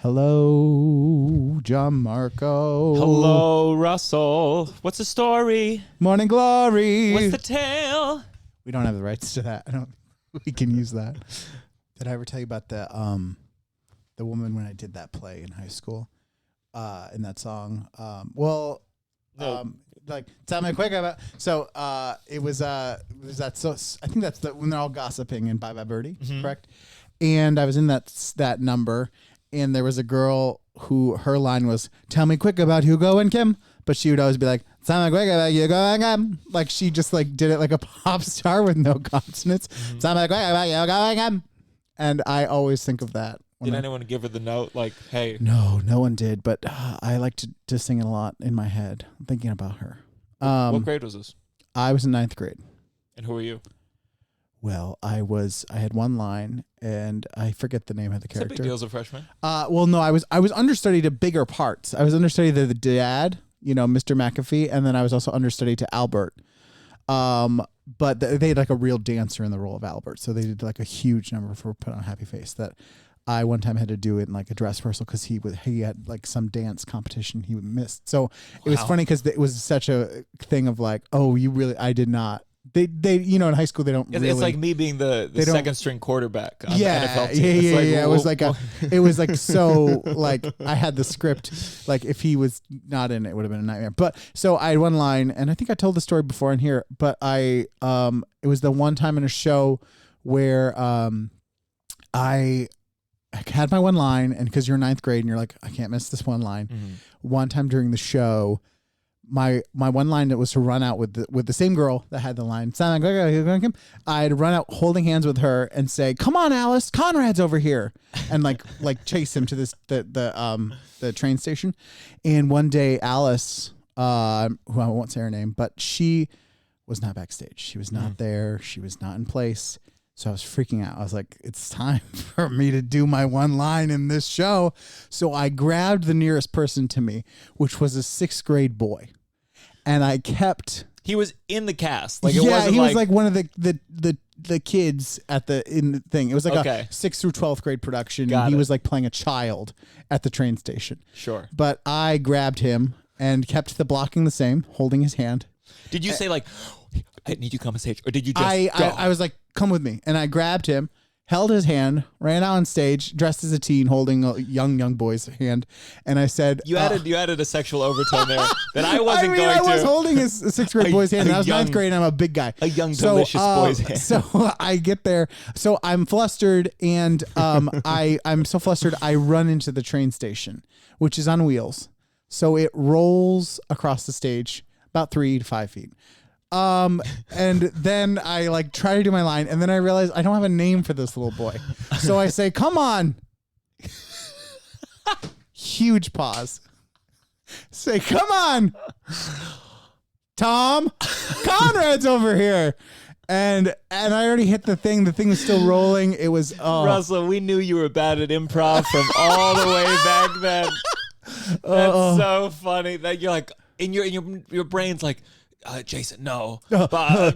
Hello, Gianmarco. Hello, Russell. What's the story? Morning glory. What's the tale? We don't have the rights to that. I don't. We can use that. Did I ever tell you about the woman when I did that play in high school? In that song. No. Like tell me quick about. So it was that. So I think that's when they're all gossiping in Bye Bye Birdie, correct? And I was in that number. And there was a girl who her line was, "Tell me quick about Hugo and Kim," but she would always be like, "Tell me quick about Hugo and Kim." Like she just like did it like a pop star with no consonants. Tell me quick about Hugo and Kim. And I always think of that. Did anyone give her the note? Like, hey. No one did. But I like to sing it a lot in my head, thinking about her. What grade was this? I was in 9th grade. And who were you? Well, I had one line, and I forget the name of the character. Is that big deal as a freshman? Well, no, I was understudy to bigger parts. I was understudy to the dad, Mr. McAfee, and then I was also understudy to Albert. But they had like a real dancer in the role of Albert, so they did like a huge number for Put on a Happy Face that I one time had to do it in like a dress rehearsal because he had like some dance competition he missed. So it was funny because it was such a thing of like, oh, I did not. They in high school they don't really. It's like me being the second string quarterback on the NFL team. Yeah. It was like it was like so like I had the script. Like if he was not in it, it would have been a nightmare. But so I had one line, and I think I told the story before in here. But it was the one time in a show where I had my one line, and because you're in 9th grade and you're like, I can't miss this one line. One time during the show. My one line that was to run out with the same girl that had the line. I had to run out holding hands with her and say, "Come on, Alice, Conrad's over here," and like chase him to the train station. And one day, Alice, who I won't say her name, but she was not backstage. She was not there. She was not in place. So I was freaking out. I was like, it's time for me to do my one line in this show. So I grabbed the nearest person to me, which was a 6th grade boy. And I kept... He was in the cast. Like, he was like one of the kids in the thing. It was like a 6th through 12th grade production. He was like playing a child at the train station. Sure. But I grabbed him and kept the blocking the same, holding his hand. Did you say like, I need you to come on stage? Or did you just go? I was like, come with me. And I grabbed him, held his hand, ran out on stage, dressed as a teen, holding a young boy's hand. And I said... You added a sexual overtone there that I wasn't going to. I was holding a 6th grade boy's hand. And I was 9th grade and I'm a big guy. A young, delicious boy's hand. So I get there. So I'm flustered and I'm so flustered I run into the train station, which is on wheels. So it rolls across the stage about 3 to 5 feet. And then I like try to do my line, and then I realize I don't have a name for this little boy. So I say, "Come on." Huge pause. Say, "Come on, Tom. Conrad's over here." And I already hit the thing. The thing was still rolling. It was Russell, we knew you were bad at improv from all the way back then. That's so funny that you're like in your brain's like, Jason, no. Tom,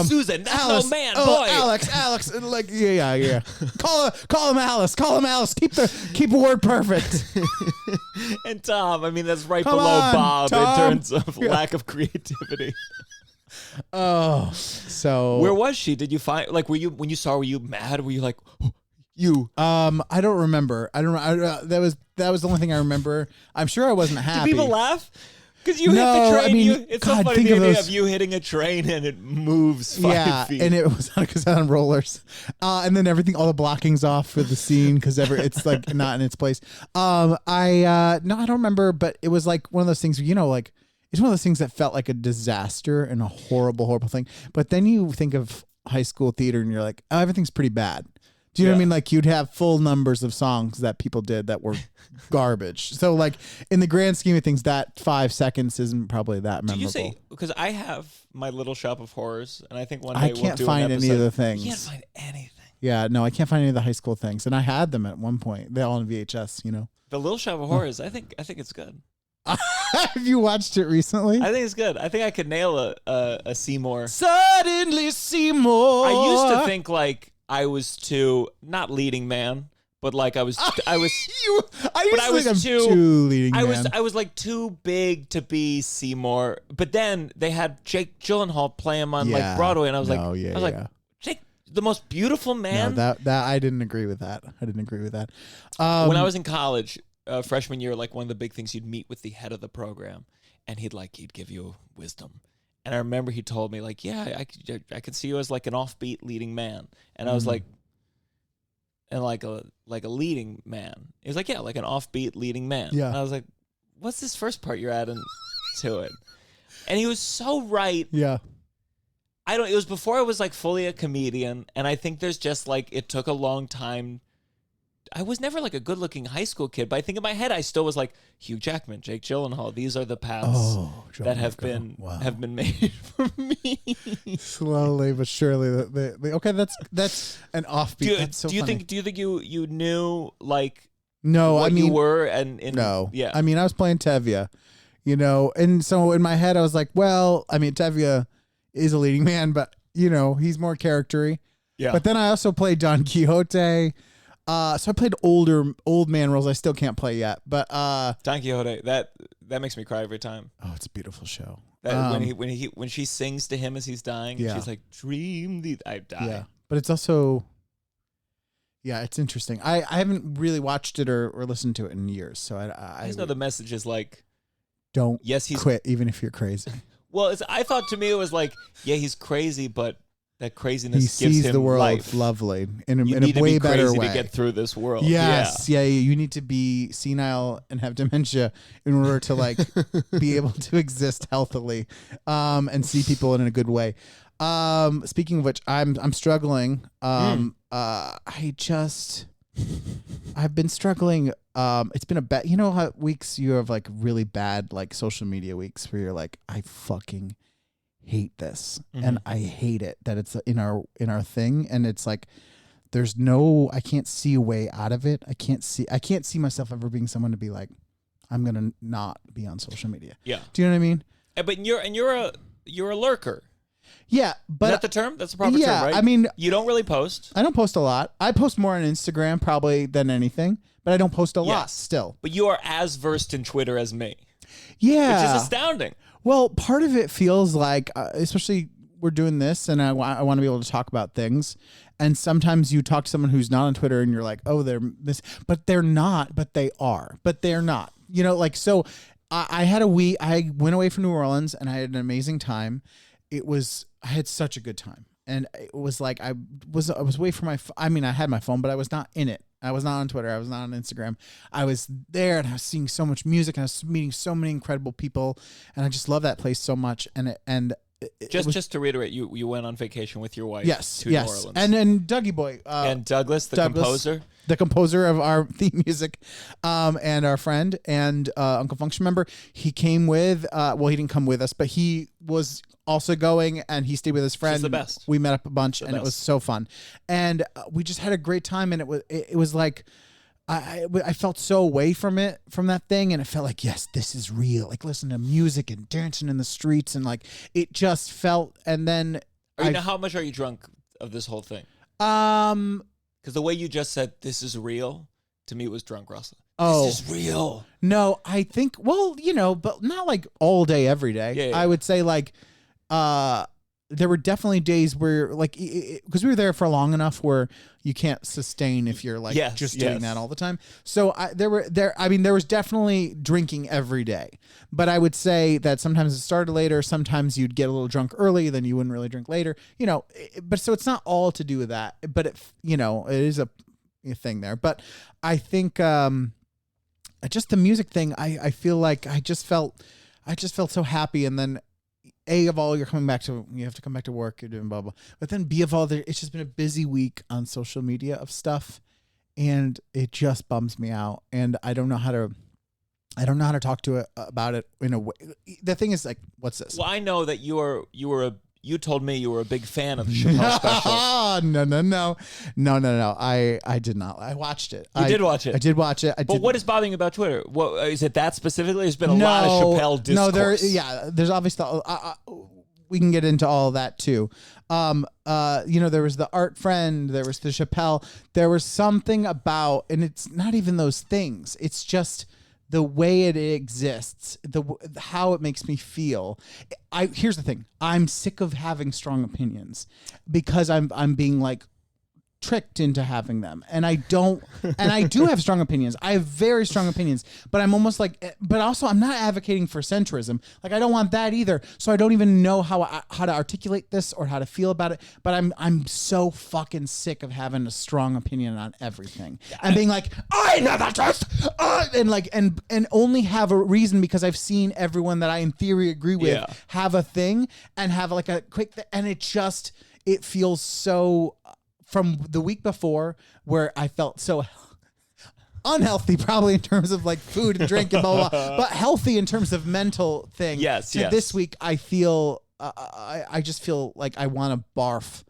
Susan, that's Alice, no man, boy. Alex, like yeah. Call him Alice. Keep a word perfect. And Tom, I mean that's right Come below on, Bob Tom. in terms of lack of creativity. So where was she? Did you find were you mad? Were you like you? I don't remember. That was the only thing I remember. I'm sure I wasn't happy. Did people laugh? Because you hit the train. I mean, it's so funny the idea of you hitting a train and it moves 5 feet. And it was because on rollers, and then all the blocking's off for the scene because it's like not in its place. I don't remember, but it was like one of those things. Like it's one of those things that felt like a disaster and a horrible thing. But then you think of high school theater and you're like, oh, everything's pretty bad. Do you know what I mean? Like you'd have full numbers of songs that people did that were garbage. So like in the grand scheme of things, that 5 seconds isn't probably that memorable. Do you say, because I have my little shop of horrors and I think one day we'll do find any of the things. You can't find anything. Yeah, no, I can't find any of the high school things. And I had them at one point. They're all on VHS, The Little Shop of Horrors, I think it's good. Have you watched it recently? I think it's good. I think I could nail a Seymour. Suddenly Seymour. I used to think like I was too, not leading man, but like I was you, I but I usually was think I'm too leading I man. was like too big to be Seymour. But then they had Jake Gyllenhaal play him on like Broadway, and I was like, Jake, the most beautiful man. No, that I didn't agree with that. When I was in college, freshman year, like one of the big things, you'd meet with the head of the program, and he'd give you wisdom. And I remember he told me like, yeah, I could see you as like an offbeat leading man, and I was like, and like a leading man. He was like, yeah, like an offbeat leading man. Yeah. And I was like, what's this first part you're adding to it? And he was so right. Yeah. It was before I was like fully a comedian, and I think there's just like it took a long time. I was never like a good looking high school kid, but I think in my head I still was like Hugh Jackman, Jake Gyllenhaal. These are the paths that have been made for me. Slowly but surely. Okay, that's an offbeat. That's so funny. Do you think you knew like no? What I mean, you were and no. Yeah. I mean, I was playing Tevye, and so in my head I was like, well, I mean, Tevye is a leading man, but he's more charactery. Yeah. But then I also played Don Quixote. So I played old man roles I still can't play yet. But Don Quixote, that makes me cry every time. Oh, it's a beautiful show. When she sings to him as he's dying, she's like, "Dream the," I die. Yeah. But it's also it's interesting. I haven't really watched it or listened to it in years. So I just know the message is like, don't quit even if you're crazy. Well, I thought to me it was like, yeah, he's crazy, but that craziness he gives sees him the world life. Lovely in a need way to be better crazy way to get through this world. Yes, yeah. You need to be senile and have dementia in order to like be able to exist healthily, and see people in a good way. Speaking of which, I'm struggling. I've been struggling. It's been a bad. You know how weeks you have like really bad like social media weeks where you're like, I fucking hate this, and I hate it that it's in our thing, and it's like I can't see a way out of it. I can't see myself ever being someone to be like, I'm gonna not be on social media. Yeah. Do you know what I mean? But you're a lurker. Yeah, but is that the term? That's the proper term, right? I mean, you don't really post. I don't post a lot. I post more on Instagram probably than anything, but I don't post a lot still. But you are as versed in Twitter as me. Yeah. Which is astounding. Well, part of it feels like, especially we're doing this, and I want to be able to talk about things. And sometimes you talk to someone who's not on Twitter, and you're like, oh, they're this, but they're not, but they are, but they're not. Like so. I had a week. I went away from New Orleans, and I had an amazing time. I had such a good time, and it was like I was away from my. I mean, I had my phone, but I was not in it. I was not on Twitter. I was not on Instagram. I was there, and I was seeing so much music, and I was meeting so many incredible people, and I just love that place so much. Just to reiterate, you went on vacation with your wife. Yes, to New Orleans, and Dougie Boy, and Douglas, the composer of our theme music, and our friend and Uncle Function member. He came with. He didn't come with us, but he was also going, and he stayed with his friend. She's the best. We met up a bunch, and it was so fun, and we just had a great time. And it was like I felt so away from that thing, and it felt like, yes, this is real. Like listening to music and dancing in the streets, and like it just felt. And then how much are you drunk of this whole thing? Because the way you just said this is real, to me it was drunk Russell. Oh, this is real. No, I think but not like all day every day. Yeah. I would say like there were definitely days where like because we were there for long enough where you can't sustain if you're like doing that all the time. So there was definitely drinking every day, but I would say that sometimes it started later. Sometimes you'd get a little drunk early, then you wouldn't really drink later. But so it's not all to do with that, but it is a thing there. But I think just the music thing. I feel like I just felt so happy, and then. A of all, you have to come back to work, you're doing blah, blah. But then B of all, it's just been a busy week on social media of stuff, and it just bums me out. And I don't know how to talk to it about it in a way. The thing is like, what's this? Well, I know that you told me you were a big fan of the Chappelle special. No. I did not. I watched it. You did watch it. I did watch it. But what is bothering you about Twitter? What is it that specifically? There's been a lot of Chappelle discourse. There's obviously we can get into all of that too. There was the art friend, there was the Chappelle, there was something about, and it's not even those things. It's just the way it exists, how it makes me feel. Here's the thing. I'm sick of having strong opinions because I'm being like tricked into having them. And I do have strong opinions. I have very strong opinions, but I'm almost like, but also I'm not advocating for centrism. Like I don't want that either. So I don't even know how to articulate this or how to feel about it. But I'm so fucking sick of having a strong opinion on everything and being like, I know the truth, and only have a reason because I've seen everyone that I in theory agree with have a thing and have like a quick, and it feels so. From the week before where I felt so unhealthy, probably in terms of like food and drink and blah, blah, blah, but healthy in terms of mental thing. Yes. This week, I feel, I just feel like I want to barf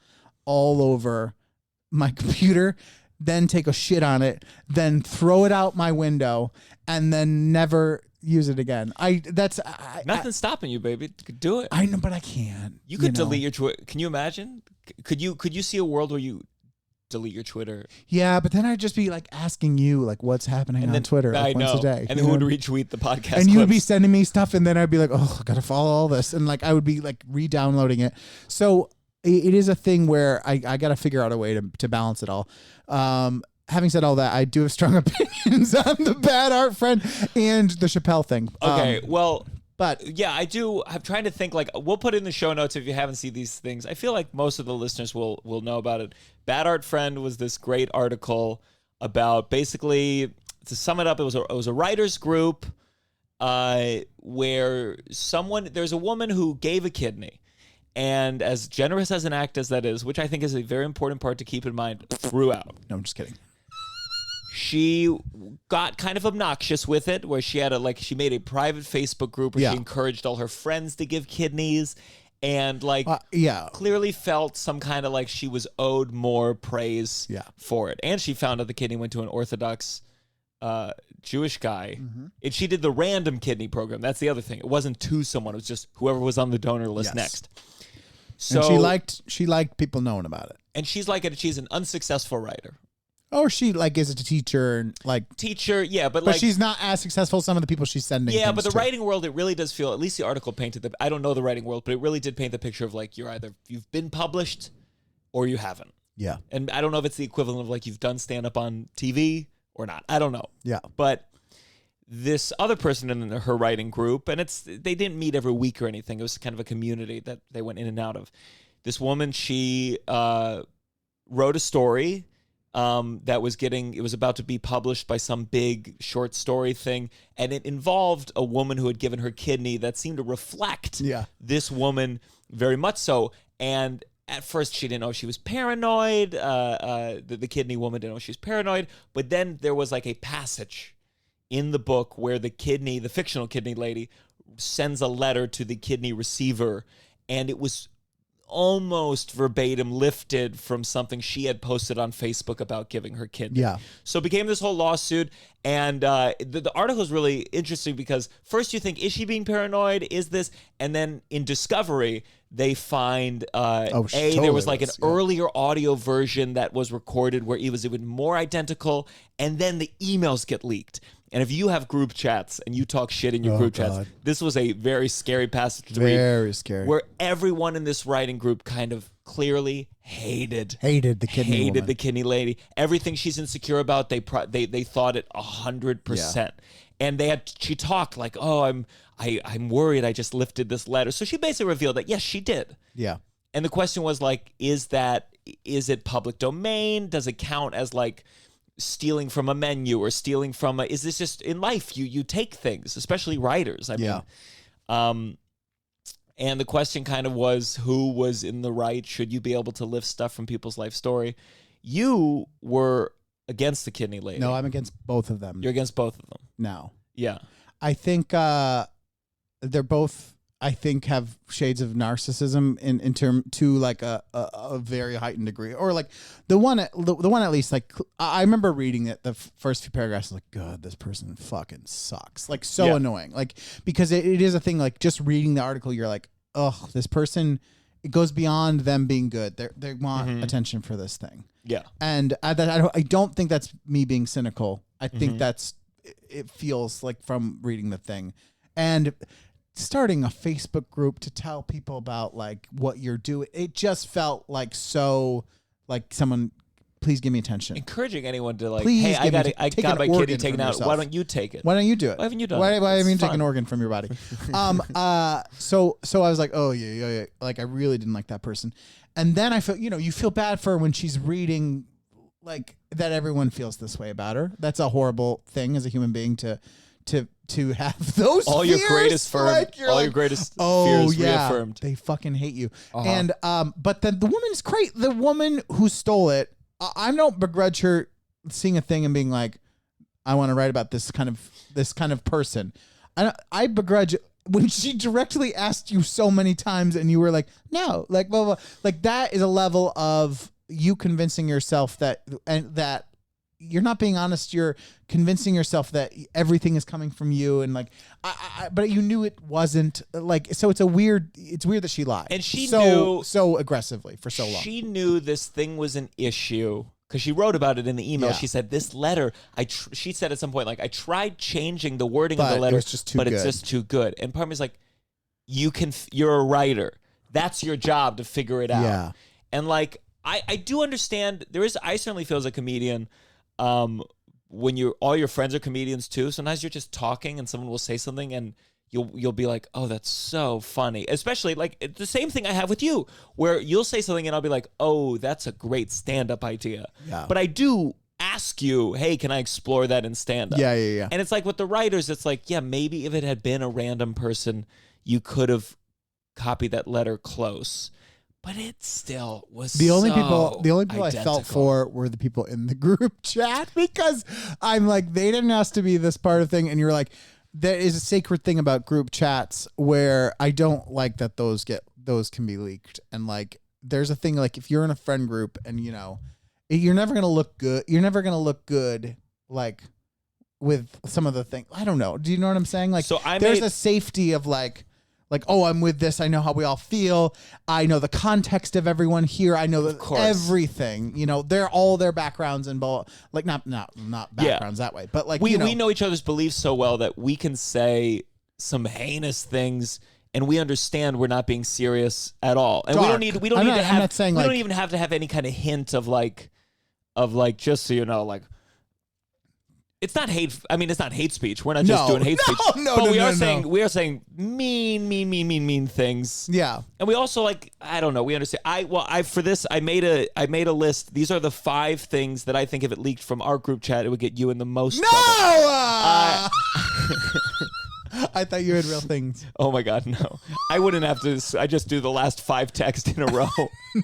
all over my computer, then take a shit on it, then throw it out my window, and then never use it again. Nothing's stopping you, baby. You could do it. I know, but I can't. You could delete your Twitter. Can you imagine? Could you see a world where you delete your Twitter? Yeah, but then I'd just be like asking you like what's happening on Twitter like once a day. And then who would retweet the podcast and you would clips? be sending me stuff, and then I'd be like, oh, I gotta follow all this, and like I would be like re-downloading it. So it is a thing where I gotta figure out a way to balance it all. Having said all that, I do have strong opinions on the bad art friend and the Chappelle thing. Okay, but yeah, I do. I'm trying to think. Like, we'll put in the show notes if you haven't seen these things. I feel like most of the listeners will know about it. Bad Art Friend was this great article about, basically, to sum it up, it was a writers group where there's a woman who gave a kidney, and as generous as an act as that is, which I think is a very important part to keep in mind throughout. No, I'm just kidding. She got kind of obnoxious with it, where she had she made a private Facebook group where she encouraged all her friends to give kidneys, and clearly felt some kind of like she was owed more praise for it. And she found out the kidney went to an Orthodox Jewish guy. Mm-hmm. And she did the random kidney program. That's the other thing. It wasn't to someone. It was just whoever was on the donor list next. So and she liked people knowing about it. And she's an unsuccessful writer. Or she is a teacher and but she's not as successful as some of the people she's sending. Yeah, but the writing world, it really does feel, at least the article painted I don't know the writing world, but it really did paint the picture of like you've been published or you haven't. Yeah. And I don't know if it's the equivalent of like you've done stand up on TV or not. I don't know. Yeah. But this other person in her writing group, and they didn't meet every week or anything. It was kind of a community that they went in and out of. This woman, she wrote a story that was about to be published by some big short story thing, and it involved a woman who had given her kidney that seemed to reflect this woman very much so. And at first she didn't know she was paranoid. The kidney woman didn't know she was paranoid, but then there was like a passage in the book where the fictional kidney lady sends a letter to the kidney receiver, and it was almost verbatim lifted from something she had posted on Facebook about giving her kidney. Yeah. So it became this whole lawsuit, and the article is really interesting because first you think, is she being paranoid? Is this? And then in Discovery, they find there was like an earlier audio version that was recorded where it was even more identical, and then the emails get leaked. And if you have group chats and you talk shit in your group chats, this was a very scary passage to read. Very scary. Where everyone in this writing group kind of clearly hated the kidney woman. The kidney lady. Everything she's insecure about, they thought it 100%. Yeah. And she talked like, oh, I'm worried I just lifted this letter. So she basically revealed that yes, she did. Yeah. And the question was like, is it public domain? Does it count as like stealing from a menu or stealing from is this just in life you take things, especially writers? I mean, and the question kind of was, who was in the right? Should you be able to lift stuff from people's life story? You were against the kidney lady. No, I'm against both of them. You're against both of them now. Yeah, I think they're both, I think, have shades of narcissism in term to like a very heightened degree, or like the one at least, like I remember reading it, the first few paragraphs, like, God, this person fucking sucks, like so annoying, like because it is a thing, like just reading the article, you're like, this person, it goes beyond them being good. They want attention for this thing. Yeah. And I don't think that's me being cynical. I think it feels like from reading the thing. And starting a Facebook group to tell people about like what you're doing, it just felt like so like someone, please give me attention. Encouraging anyone to like, Please hey, I got my kitty taken out. Why don't you take it? Why don't you do it? Why haven't you done Why it? haven't you take an organ from your body? So I was like, oh yeah. Like I really didn't like that person. And then I feel, you feel bad for her when she's reading like that everyone feels this way about her. That's a horrible thing as a human being to have those all fears, your greatest your greatest fears reaffirmed. They fucking hate you. And but then the woman's great. The woman who stole it, I don't begrudge her seeing a thing and being like, I want to write about this kind of person. I begrudge when she directly asked you so many times and you were like, no, like blah, blah, blah. Like that is a level of you convincing yourself that you're not being honest. You're convincing yourself that everything is coming from you, and like, but you knew it wasn't. Like, so it's weird that she lied, and she knew so aggressively for so long. She knew this thing was an issue because she wrote about it in the email. Yeah. She said this letter. She said at some point, like, I tried changing the wording of the letter, it's just it's just too good. And part of me is like, you're a writer. That's your job to figure it out. Yeah, and like, I do understand. I certainly feel as a comedian. When all your friends are comedians too, sometimes you're just talking and someone will say something and you'll be like, oh, that's so funny. Especially like it's the same thing I have with you, where you'll say something and I'll be like, oh, that's a great stand-up idea. Yeah. But I do ask you, hey, can I explore that in stand-up? Yeah. And it's like with the writers, it's like, yeah, maybe if it had been a random person, you could have copied that letter close. But it still was the only people identical. I felt for were the people in the group chat, because I'm like, they didn't ask to be this part of thing, and you're like, there is a sacred thing about group chats where I don't like that those can be leaked. And like, there's a thing like if you're in a friend group and you're never gonna look good. You're never gonna look good like with some of the things. I don't know. Do you know what I'm saying? Like, so there's a safety of like, oh, I'm with this. I know how we all feel. I know the context of everyone here. I know everything. They're all their backgrounds and like not backgrounds that way, but like we know each other's beliefs so well that we can say some heinous things and we understand we're not being serious at all. And we don't even have to have any kind of hint of like just so you know, like. It's not hate. I mean, it's not hate speech. We're not just doing hate speech. But we are saying mean things. Yeah. And we also like, I don't know. We understand. For this, I made a list. These are the 5 things that I think if it leaked from our group chat, it would get you in the most trouble. I thought you had real things. Oh my God, no. I wouldn't have to. I just do the last 5 texts in a row.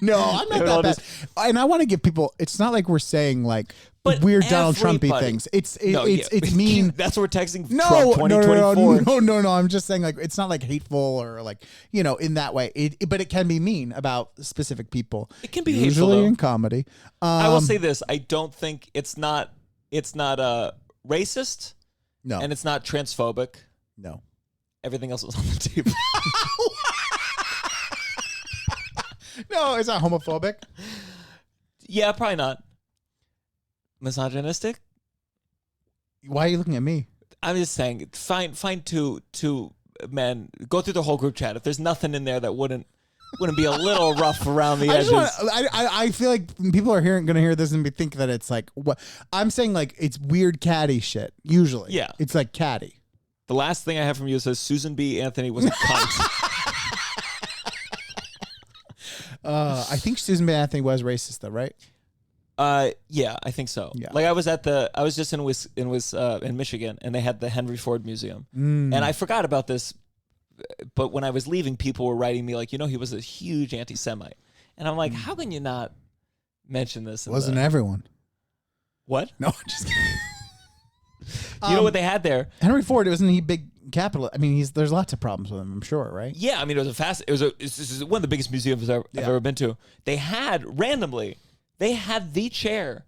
No, I'm not that bad. And I want to give people. It's not like we're saying like. But weird Donald Trumpy things. It's mean. That's what we're texting. Trump 2024. No. I'm just saying like it's not like hateful or like in that way. But it can be mean about specific people. It can be usually hateful, in comedy. I will say this: I don't think it's not racist. No, and it's not transphobic. No, everything else was on the table. No, it's not homophobic. Yeah, probably not. Misogynistic? Why are you looking at me? I'm just saying, find two men, go through the whole group chat. If there's nothing in there that wouldn't be a little rough around the edges. I feel like people are going to hear this and think that it's like what I'm saying. Like it's weird catty shit. Usually, yeah, it's like catty. The last thing I have from you says Susan B. Anthony was a cunt. I think Susan B. Anthony was racist, though, right? Yeah, I think so. Yeah. Like I was just in Michigan, and they had the Henry Ford Museum, and I forgot about this, but when I was leaving, people were writing me like, he was a huge anti-Semite, and I'm like, how can you not mention this? Wasn't everyone? What? No, just kidding. You know what they had there? Henry Ford, wasn't he big capital? I mean, there's lots of problems with him, I'm sure, right? Yeah, I mean, this is one of the biggest museums I've ever been to. They had the chair.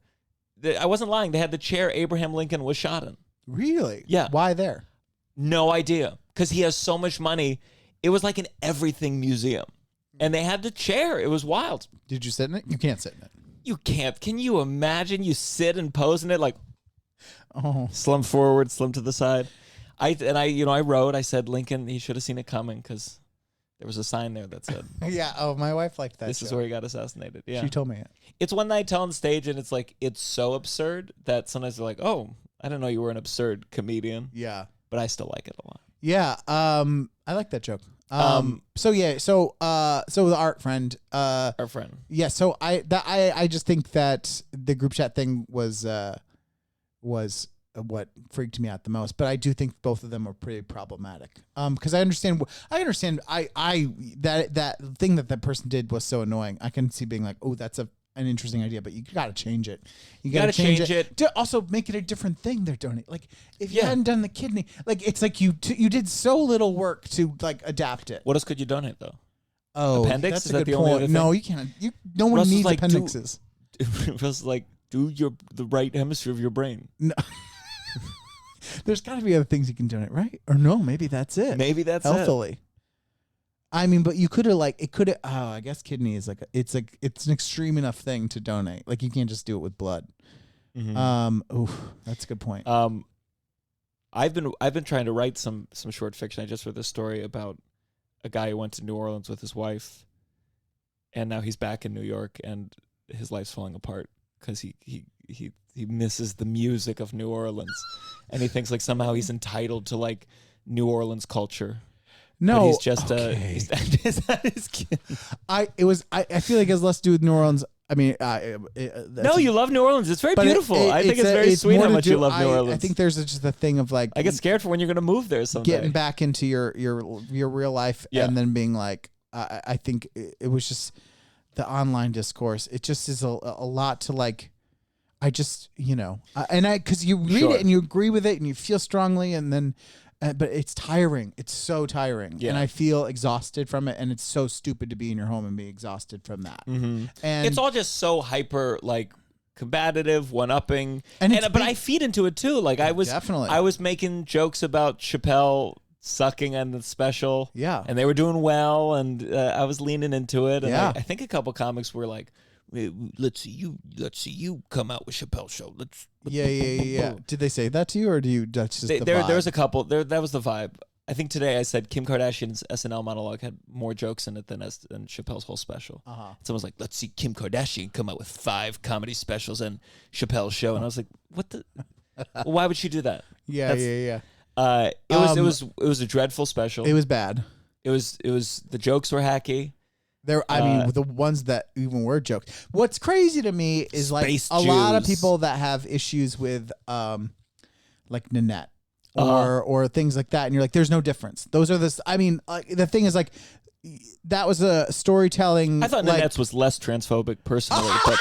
I wasn't lying. They had the chair Abraham Lincoln was shot in. Really? Yeah. Why there? No idea. Because he has so much money. It was like an everything museum. And they had the chair. It was wild. Did you sit in it? You can't sit in it. You can't. Can you imagine you sit and pose in it like slump forward, slump to the side? I wrote, I said, Lincoln, he should have seen it coming because there was a sign there that said, yeah. Oh, my wife liked that. This is where he got assassinated. Yeah. She told me it. It's one that I tell on stage, and it's like, it's so absurd that sometimes they're like, oh, I didn't know you were an absurd comedian. Yeah. But I still like it a lot. Yeah. I like that joke. So the art friend, Our friend. yeah. So I just think that the group chat thing was what freaked me out the most, but I do think both of them are pretty problematic. Because I understand that thing that person did was so annoying. I can see being like, oh, that's an interesting idea, but you got to change it. You got to change it. To also make it a different thing they're donating. Like if you hadn't done the kidney, like it's like you did so little work to like adapt it. What else could you donate though? Oh, appendix? That's Is a that good the only point. other No, thing? you can't. No one Russ was needs like, appendixes. It was like, do the right hemisphere of your brain. No. There's got to be other things you can donate, right? Or no, maybe that's it. Maybe that's healthily. I mean, but you could have I guess kidney is it's an extreme enough thing to donate. Like you can't just do it with blood. Mm-hmm. That's a good point. I've been trying to write some short fiction. I just read this story about a guy who went to New Orleans with his wife, and now he's back in New York, and his life's falling apart because he misses the music of New Orleans, and he thinks like somehow he's entitled to like New Orleans culture. No, but he's just okay. Is that his kid? I feel like it has less to do with New Orleans. I mean, no, you love New Orleans. It's very beautiful. I think it's very sweet how much you love New Orleans. I think there's just a thing of like I get scared for when you're going to move there someday. Getting back into your real life and then being like, I think it was just the online discourse. It just is a lot to like. I just because you read it and you agree with it and you feel strongly and then. But it's tiring. It's so tiring. Yeah. And I feel exhausted from it. And it's so stupid to be in your home and be exhausted from that. Mm-hmm. And it's all just so hyper, like, combative, one-upping. But I feed into it, too. Like, I was making jokes about Chappelle sucking on the special. Yeah. And they were doing well. And I was leaning into it. And I think a couple comics were like, let's see you come out with Chappelle's show. Yeah. Did they say that to you, or do you? That's just there was a couple. That was the vibe. I think today I said Kim Kardashian's SNL monologue had more jokes in it than Chappelle's whole special. Someone's like, let's see Kim Kardashian come out with 5 comedy specials and Chappelle's show, and I was like, what the? Why would she do that? Yeah. It was a dreadful special. It was bad. It was the jokes were hacky. I mean, the ones that even were jokes. What's crazy to me is like a lot of people that have issues with, like Nanette or things like that, and you're like, there's no difference. Those are I mean, the thing is like, that was a storytelling. I thought Nanette's was less transphobic personally, but.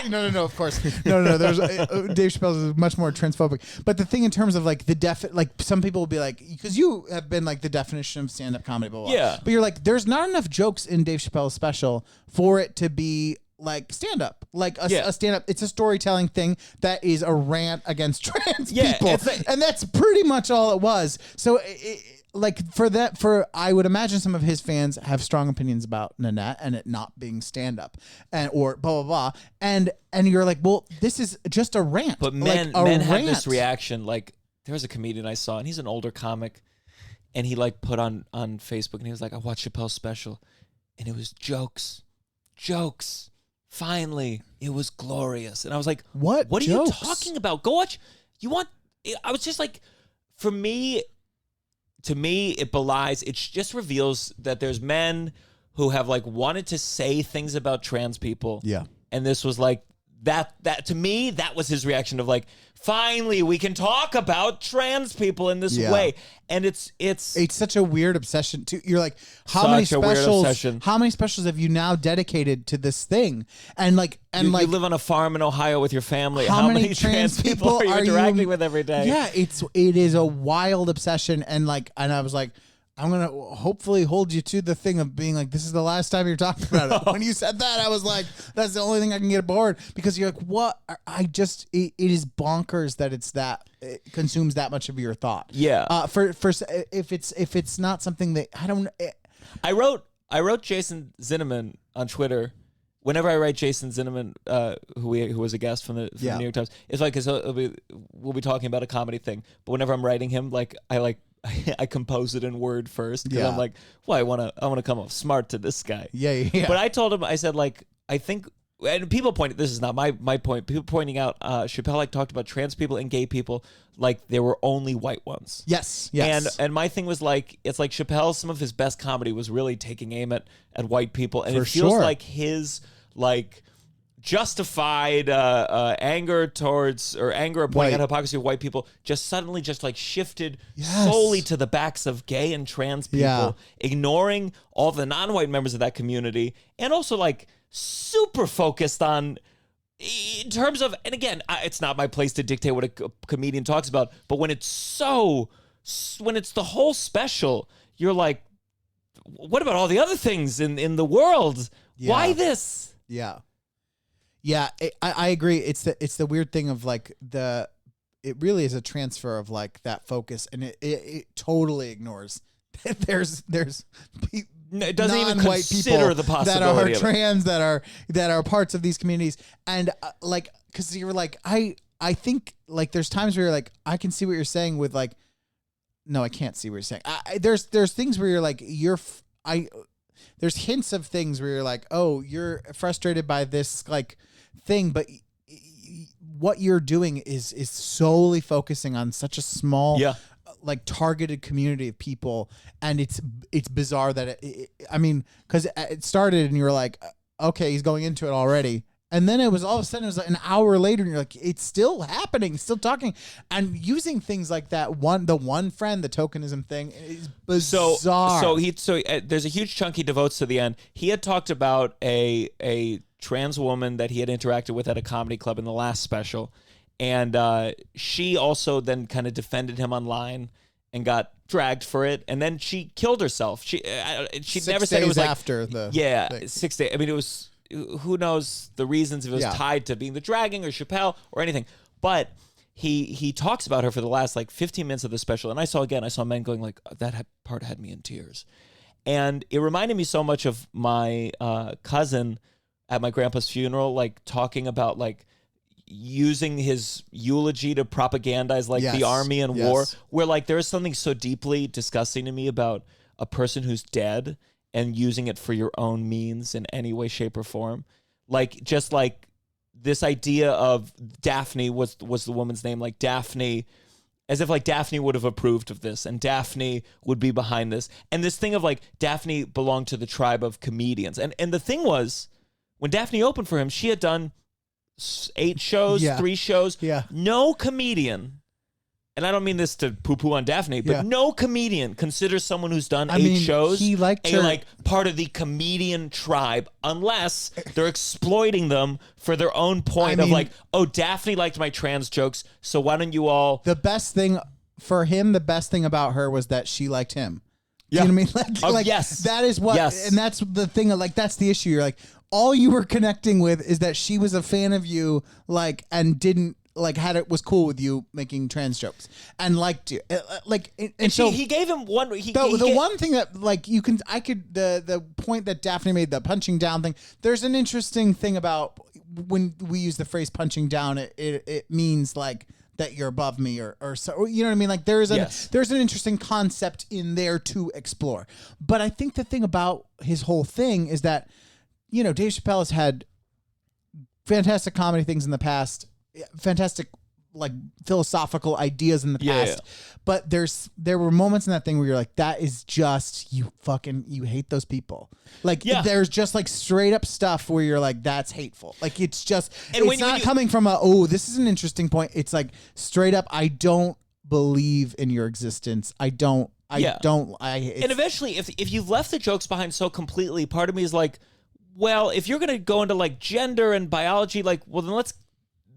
No, of course. No. There's Dave Chappelle's is much more transphobic. But the thing in terms of like like some people will be like, because you have been like the definition of stand-up comedy, blah, blah, blah. Yeah. But you're like, there's not enough jokes in Dave Chappelle's special for it to be like stand-up, like a stand-up. It's a storytelling thing that is a rant against trans people, and that's pretty much all it was. So. I would imagine some of his fans have strong opinions about Nanette and it not being stand up or blah, blah, blah. And you're like, well, this is just a rant. But men have this reaction. Like there was a comedian I saw and he's an older comic and he like put on Facebook and he was like, I watched Chappelle's special and it was jokes. Finally, it was glorious. And I was like, what jokes? Are you talking about? Go watch. I was just like, to me, it belies, it just reveals that there's men who have like wanted to say things about trans people. Yeah. And this was like, that to me, that was his reaction of like, finally, we can talk about trans people in this way. And it's such a weird obsession too. You're like, how many specials have you now dedicated to this thing? And you live on a farm in Ohio with your family. How many trans people are you interacting with every day? Yeah, it is a wild obsession. And I was like, I'm going to hopefully hold you to the thing of being like, this is the last time you're talking about it. When you said that, I was like, that's the only thing I can get aboard, because you're like, what? It is bonkers that it consumes that much of your thought. Yeah. If it's not something that I wrote Jason Zinnemann on Twitter. Whenever I write Jason Zinnemann, who was a guest from the New York Times, it's like, we'll be talking about a comedy thing. But whenever I'm writing him, I compose it in Word first, because I'm like, well, I want to come off smart to this guy. Yeah. But I told him, I said, like, I think, and people pointed, this is not my point, people pointing out, Chappelle talked about trans people and gay people like there were only white ones. Yes. And my thing was like, it's like Chappelle, some of his best comedy was really taking aim at white people, and it feels like his like justified anger towards, or anger pointing at hypocrisy of white people, just suddenly just like shifted solely to the backs of gay and trans people, ignoring all the non-white members of that community, and also like super focused on, in terms of, and again, it's not my place to dictate what a comedian talks about, but when it's the whole special, you're like, what about all the other things in the world? Why this? Yeah, I agree. It's the weird thing of like it really is a transfer of like that focus, and it totally ignores that there's it doesn't even non-white consider the people that are trans, that are parts of these communities, and like, because you're like, I think like there's times where you're like, I can see what you're saying with like, no, I can't see what you're saying. There's things where you're like, there's hints of things where you're like, oh, you're frustrated by this like thing, but what you're doing is solely focusing on such a small, like targeted community of people, and it's bizarre that I mean, because it started and you were like, okay, he's going into it already. And then it was all of a sudden, it was like an hour later, and you're like, it's still happening, still talking, and using things like that. The one friend, the tokenism thing is bizarre. So there's a huge chunk he devotes to the end. He had talked about a trans woman that he had interacted with at a comedy club in the last special, and she also then kind of defended him online and got dragged for it, and then she killed herself. She never said it was like after the thing. 6 days. I mean, it was. Who knows the reasons, if it was tied to being the dragging or Chappelle or anything. But he talks about her for the last like 15 minutes of the special. And I saw men going like, that part had me in tears. And it reminded me so much of my cousin at my grandpa's funeral, like talking about like using his eulogy to propagandize like the army and war, where like there is something so deeply disgusting to me about a person who's dead and using it for your own means in any way, shape, or form. Like, just like this idea of Daphne was the woman's name, like Daphne, as if like Daphne would have approved of this, and Daphne would be behind this. And this thing of like Daphne belonged to the tribe of comedians. And the thing was, when Daphne opened for him, she had done 8 shows, 3 shows. No comedian, and I don't mean this to poo-poo on Daphne, but no comedian considers someone who's done 8 shows he liked a her. like part of the comedian tribe, unless they're exploiting them for their own point of like, oh, Daphne liked my trans jokes, so why don't you all? The best thing for him, the best thing about her was that she liked him. You know what I mean? Like, yes. That is what, and that's the thing. Like, that's the issue. You're like, all you were connecting with is that she was a fan of you, like, and didn't. Like, was cool with you making trans jokes and liked you, and so he gave him one. The one thing that like the point that Daphne made, the punching down thing. There's an interesting thing about when we use the phrase punching down. It means like that you're above me or so, you know what I mean? Like there's an interesting concept in there to explore. But I think the thing about his whole thing is that, you know, Dave Chappelle has had fantastic comedy things in the past. Fantastic like philosophical ideas in the past, but there were moments in that thing where you're like, that is just you hate those people. Like there's just like straight up stuff where you're like, that's hateful. Like it's just, and it's not coming from this is an interesting point. It's like straight up, I don't believe in your existence. And eventually if you've left the jokes behind so completely, part of me is like, well, if you're gonna go into like gender and biology, like, well then let's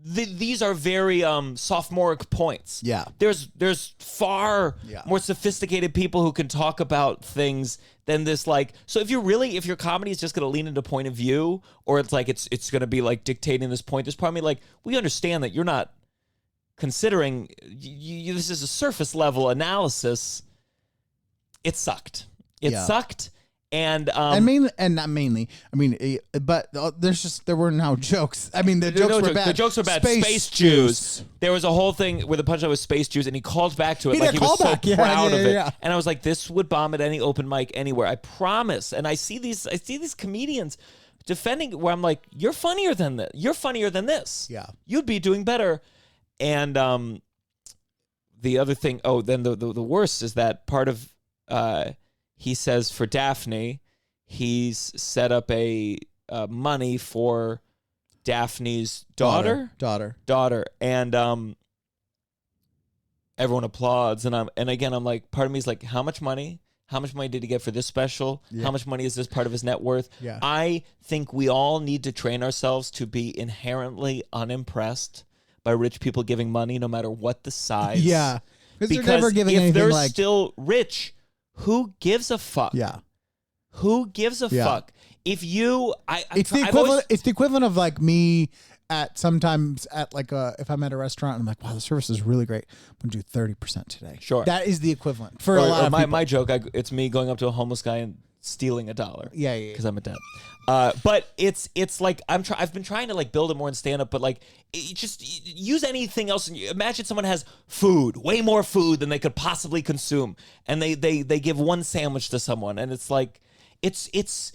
these are very sophomoric points. Yeah. There's far Yeah. more sophisticated people who can talk about things than this. Like, so if your comedy is just going to lean into point of view, or it's like it's going to be like dictating this point, there's probably like, we understand that you're not considering this is a surface level analysis. It sucked. It sucked. And not mainly. I mean, but there were no jokes. I mean, the jokes were bad. The jokes were bad. Space Jews. There was a whole thing where the punchline was Space Jews, and he called back to it like he was so proud of it. Yeah. And I was like, this would bomb at any open mic anywhere. I promise. And I see these comedians defending where I'm like, you're funnier than this. You're funnier than this. Yeah. You'd be doing better. And the other thing, then the worst is that part of he says for Daphne, he's set up a money for Daphne's daughter, and everyone applauds, and again I'm like, part of me is like, how much money? How much money did he get for this special? Yeah. How much money is this part of his net worth? Yeah. I think we all need to train ourselves to be inherently unimpressed by rich people giving money, no matter what the size. Yeah, because they're never giving anything. If they're like... still rich, who gives a fuck? Yeah. Who gives a fuck? If you, it's the equivalent. It's the equivalent of like me sometimes at like if I'm at a restaurant and I'm like, wow, the service is really great. I'm gonna do 30% today. Sure. That is the equivalent for a lot of people. My joke, it's me going up to a homeless guy and stealing $1. Yeah. Because I'm a dad. But it's like I've been trying to like build it more in stand up, but like just use anything else. Imagine someone has food, way more food than they could possibly consume, and they give one sandwich to someone, and it's like it's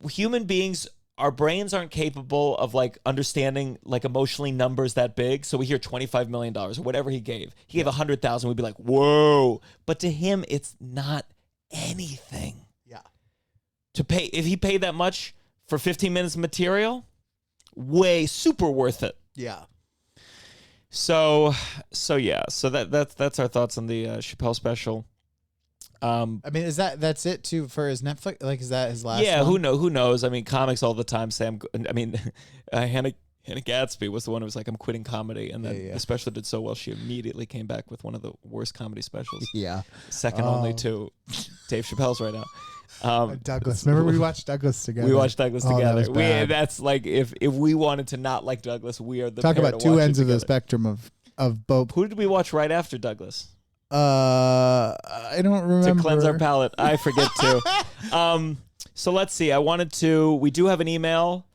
human beings. Our brains aren't capable of like understanding like emotionally numbers that big. So we hear $25 million or whatever he gave. He gave 100,000. We'd be like, whoa! But to him, it's not anything. To pay, if he paid that much for 15 minutes of material, super worth it. Yeah. So that's our thoughts on the Chappelle special. I mean, that's it too for his Netflix? Like, is that his last? Yeah. one? Who knows? I mean, comics all the time say Hannah Gadsby was the one who was like, I'm quitting comedy, and then the special did so well, she immediately came back with one of the worst comedy specials. Yeah. Second only to Dave Chappelle's right now. Douglas. Remember we watched Douglas together. We watched Douglas together. That's like if we wanted to not like Douglas, we are the talk about two ends of the spectrum of both. Who did we watch right after Douglas? I don't remember. To cleanse our palate, I forget too. So let's see. We do have an email.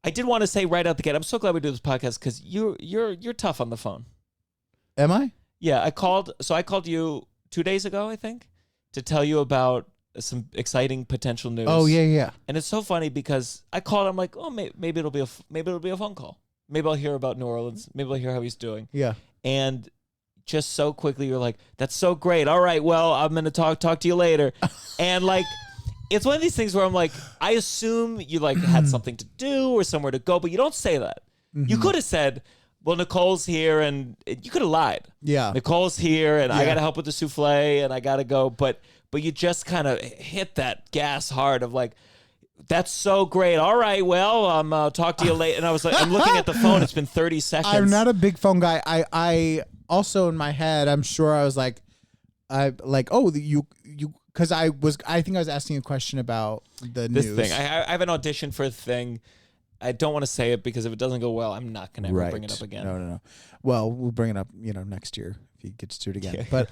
I did want to say right out the gate, I'm so glad we do this podcast because you're tough on the phone. Am I? Yeah, I called you 2 days ago, I think, to tell you about some exciting potential news. Oh yeah. And it's so funny because I called. I'm like, oh, maybe it'll be a phone call. Maybe I'll hear about New Orleans. Maybe I'll hear how he's doing. Yeah. And just so quickly, you're like, that's so great. All right, well, I'm gonna talk to you later. And like, it's one of these things where I'm like, I assume you like had something to do or somewhere to go, but you don't say that. Mm-hmm. You could have said, well, Nicole's here, and you could have lied. Yeah. Nicole's here, and I got to help with the souffle, and I got to go. But you just kind of hit that gas hard of like, that's so great. All right, well, I'll talk to you later. And I was like, I'm looking at the phone. It's been 30 seconds. I'm not a big phone guy. I also in my head, I'm sure I was like, you. Because I think I was asking a question about the this news. Thing. I have an audition for a thing. I don't want to say it because if it doesn't go well, I'm not going to ever bring it up again. No. Well, we'll bring it up, next year if he gets to it again. Yeah. But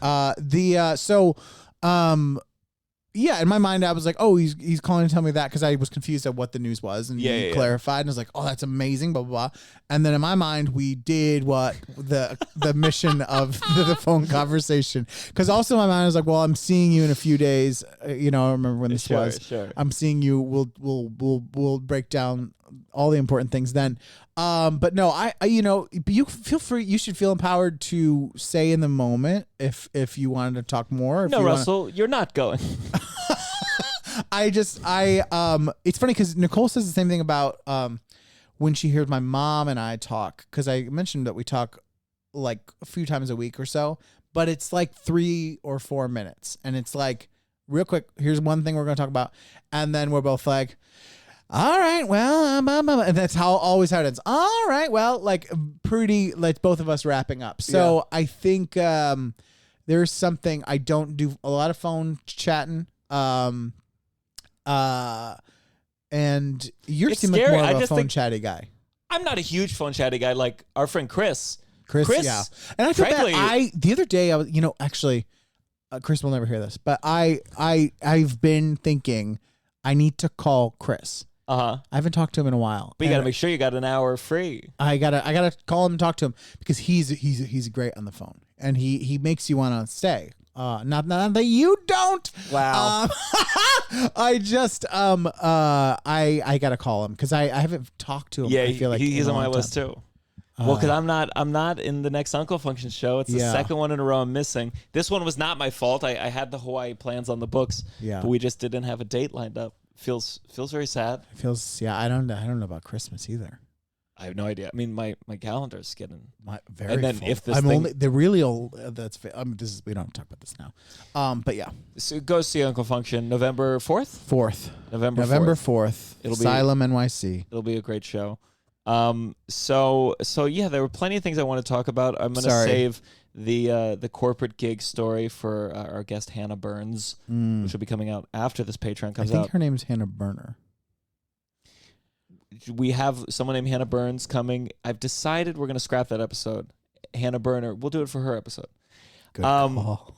in my mind, I was like, oh, he's calling to tell me that because I was confused at what the news was, and he clarified, and I was like, oh, that's amazing, blah blah blah. And then in my mind, we did what the mission of the phone conversation. Because also in my mind, I was like, well, I'm seeing you in a few days. I remember when this was. Sure. I'm seeing you. We'll break down all the important things then. But no, I you feel free. You should feel empowered to say in the moment if you wanted to talk more. No, Russell, you're not going. it's funny because Nicole says the same thing about when she hears my mom and I talk, because I mentioned that we talk like a few times a week or so, but it's like 3 or 4 minutes, and it's like real quick. Here's one thing we're going to talk about, and then we're both like, all right, well, and that's always how it ends. All right, well, like pretty, like both of us wrapping up. So I think there's something I don't do a lot of phone chatting. And you seem like more of a phone chatty guy. I'm not a huge phone chatty guy like our friend Chris. Chris, yeah. And I feel bad. The other day, I was, actually, Chris will never hear this, but I've been thinking I need to call Chris. I haven't talked to him in a while. But you got to make sure you got an hour free. I gotta call him and talk to him because he's great on the phone and he makes you want to stay. Not that you don't. Wow. I just I gotta call him because I haven't talked to him. Yeah, I feel like he's on my list too. Well, because I'm not in the next Uncle Function show. It's the second one in a row I'm missing. This one was not my fault. I had the Hawaii plans on the books, but we just didn't have a date lined up. Feels very sad. I don't know about Christmas either. I have no idea. I mean, my calendar's getting very and then full. If this I'm thing, only the really old. We don't talk about this now. But yeah. So go see Uncle Function November 4th. November 4th. It'll be Asylum NYC. It'll be a great show. So yeah, there were plenty of things I want to talk about. I'm going to save the corporate gig story for our guest Hannah Burns, which will be coming out after this Patreon comes out. I think her name is Hannah Burner. We have someone named Hannah Burns coming. I've decided we're going to scrap that episode. Hannah Burner. We'll do it for her episode. Good call.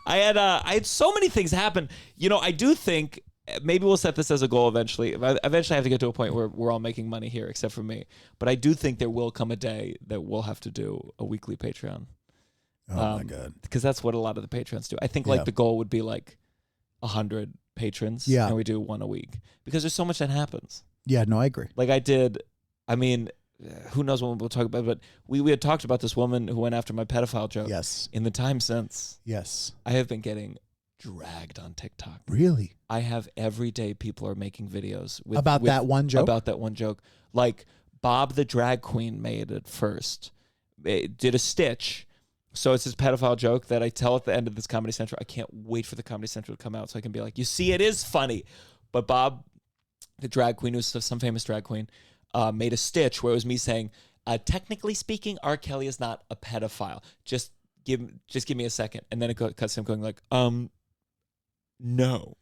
I had so many things happen. I do think maybe we'll set this as a goal eventually. Eventually I have to get to a point where we're all making money here except for me. But I do think there will come a day that we'll have to do a weekly Patreon. Oh my God. Because that's what a lot of the patrons do. I think like the goal would be like 100 patrons. Yeah. And we do one a week. Because there's so much that happens. Yeah, no, I agree. Like who knows when we'll talk about it, but we had talked about this woman who went after my pedophile joke. Yes. In the time since. Yes. I have been getting dragged on TikTok. Really? I have every day people are making videos about that one joke. About that one joke. Like Bob the drag queen made it first. It did a stitch. So it's this pedophile joke that I tell at the end of this Comedy Central. I can't wait for the Comedy Central to come out so I can be like, you see, it is funny. But Bob, the drag queen, who's some famous drag queen, made a stitch where it was me saying, technically speaking, R. Kelly is not a pedophile. Just give me a second. And then it cuts him going like, no.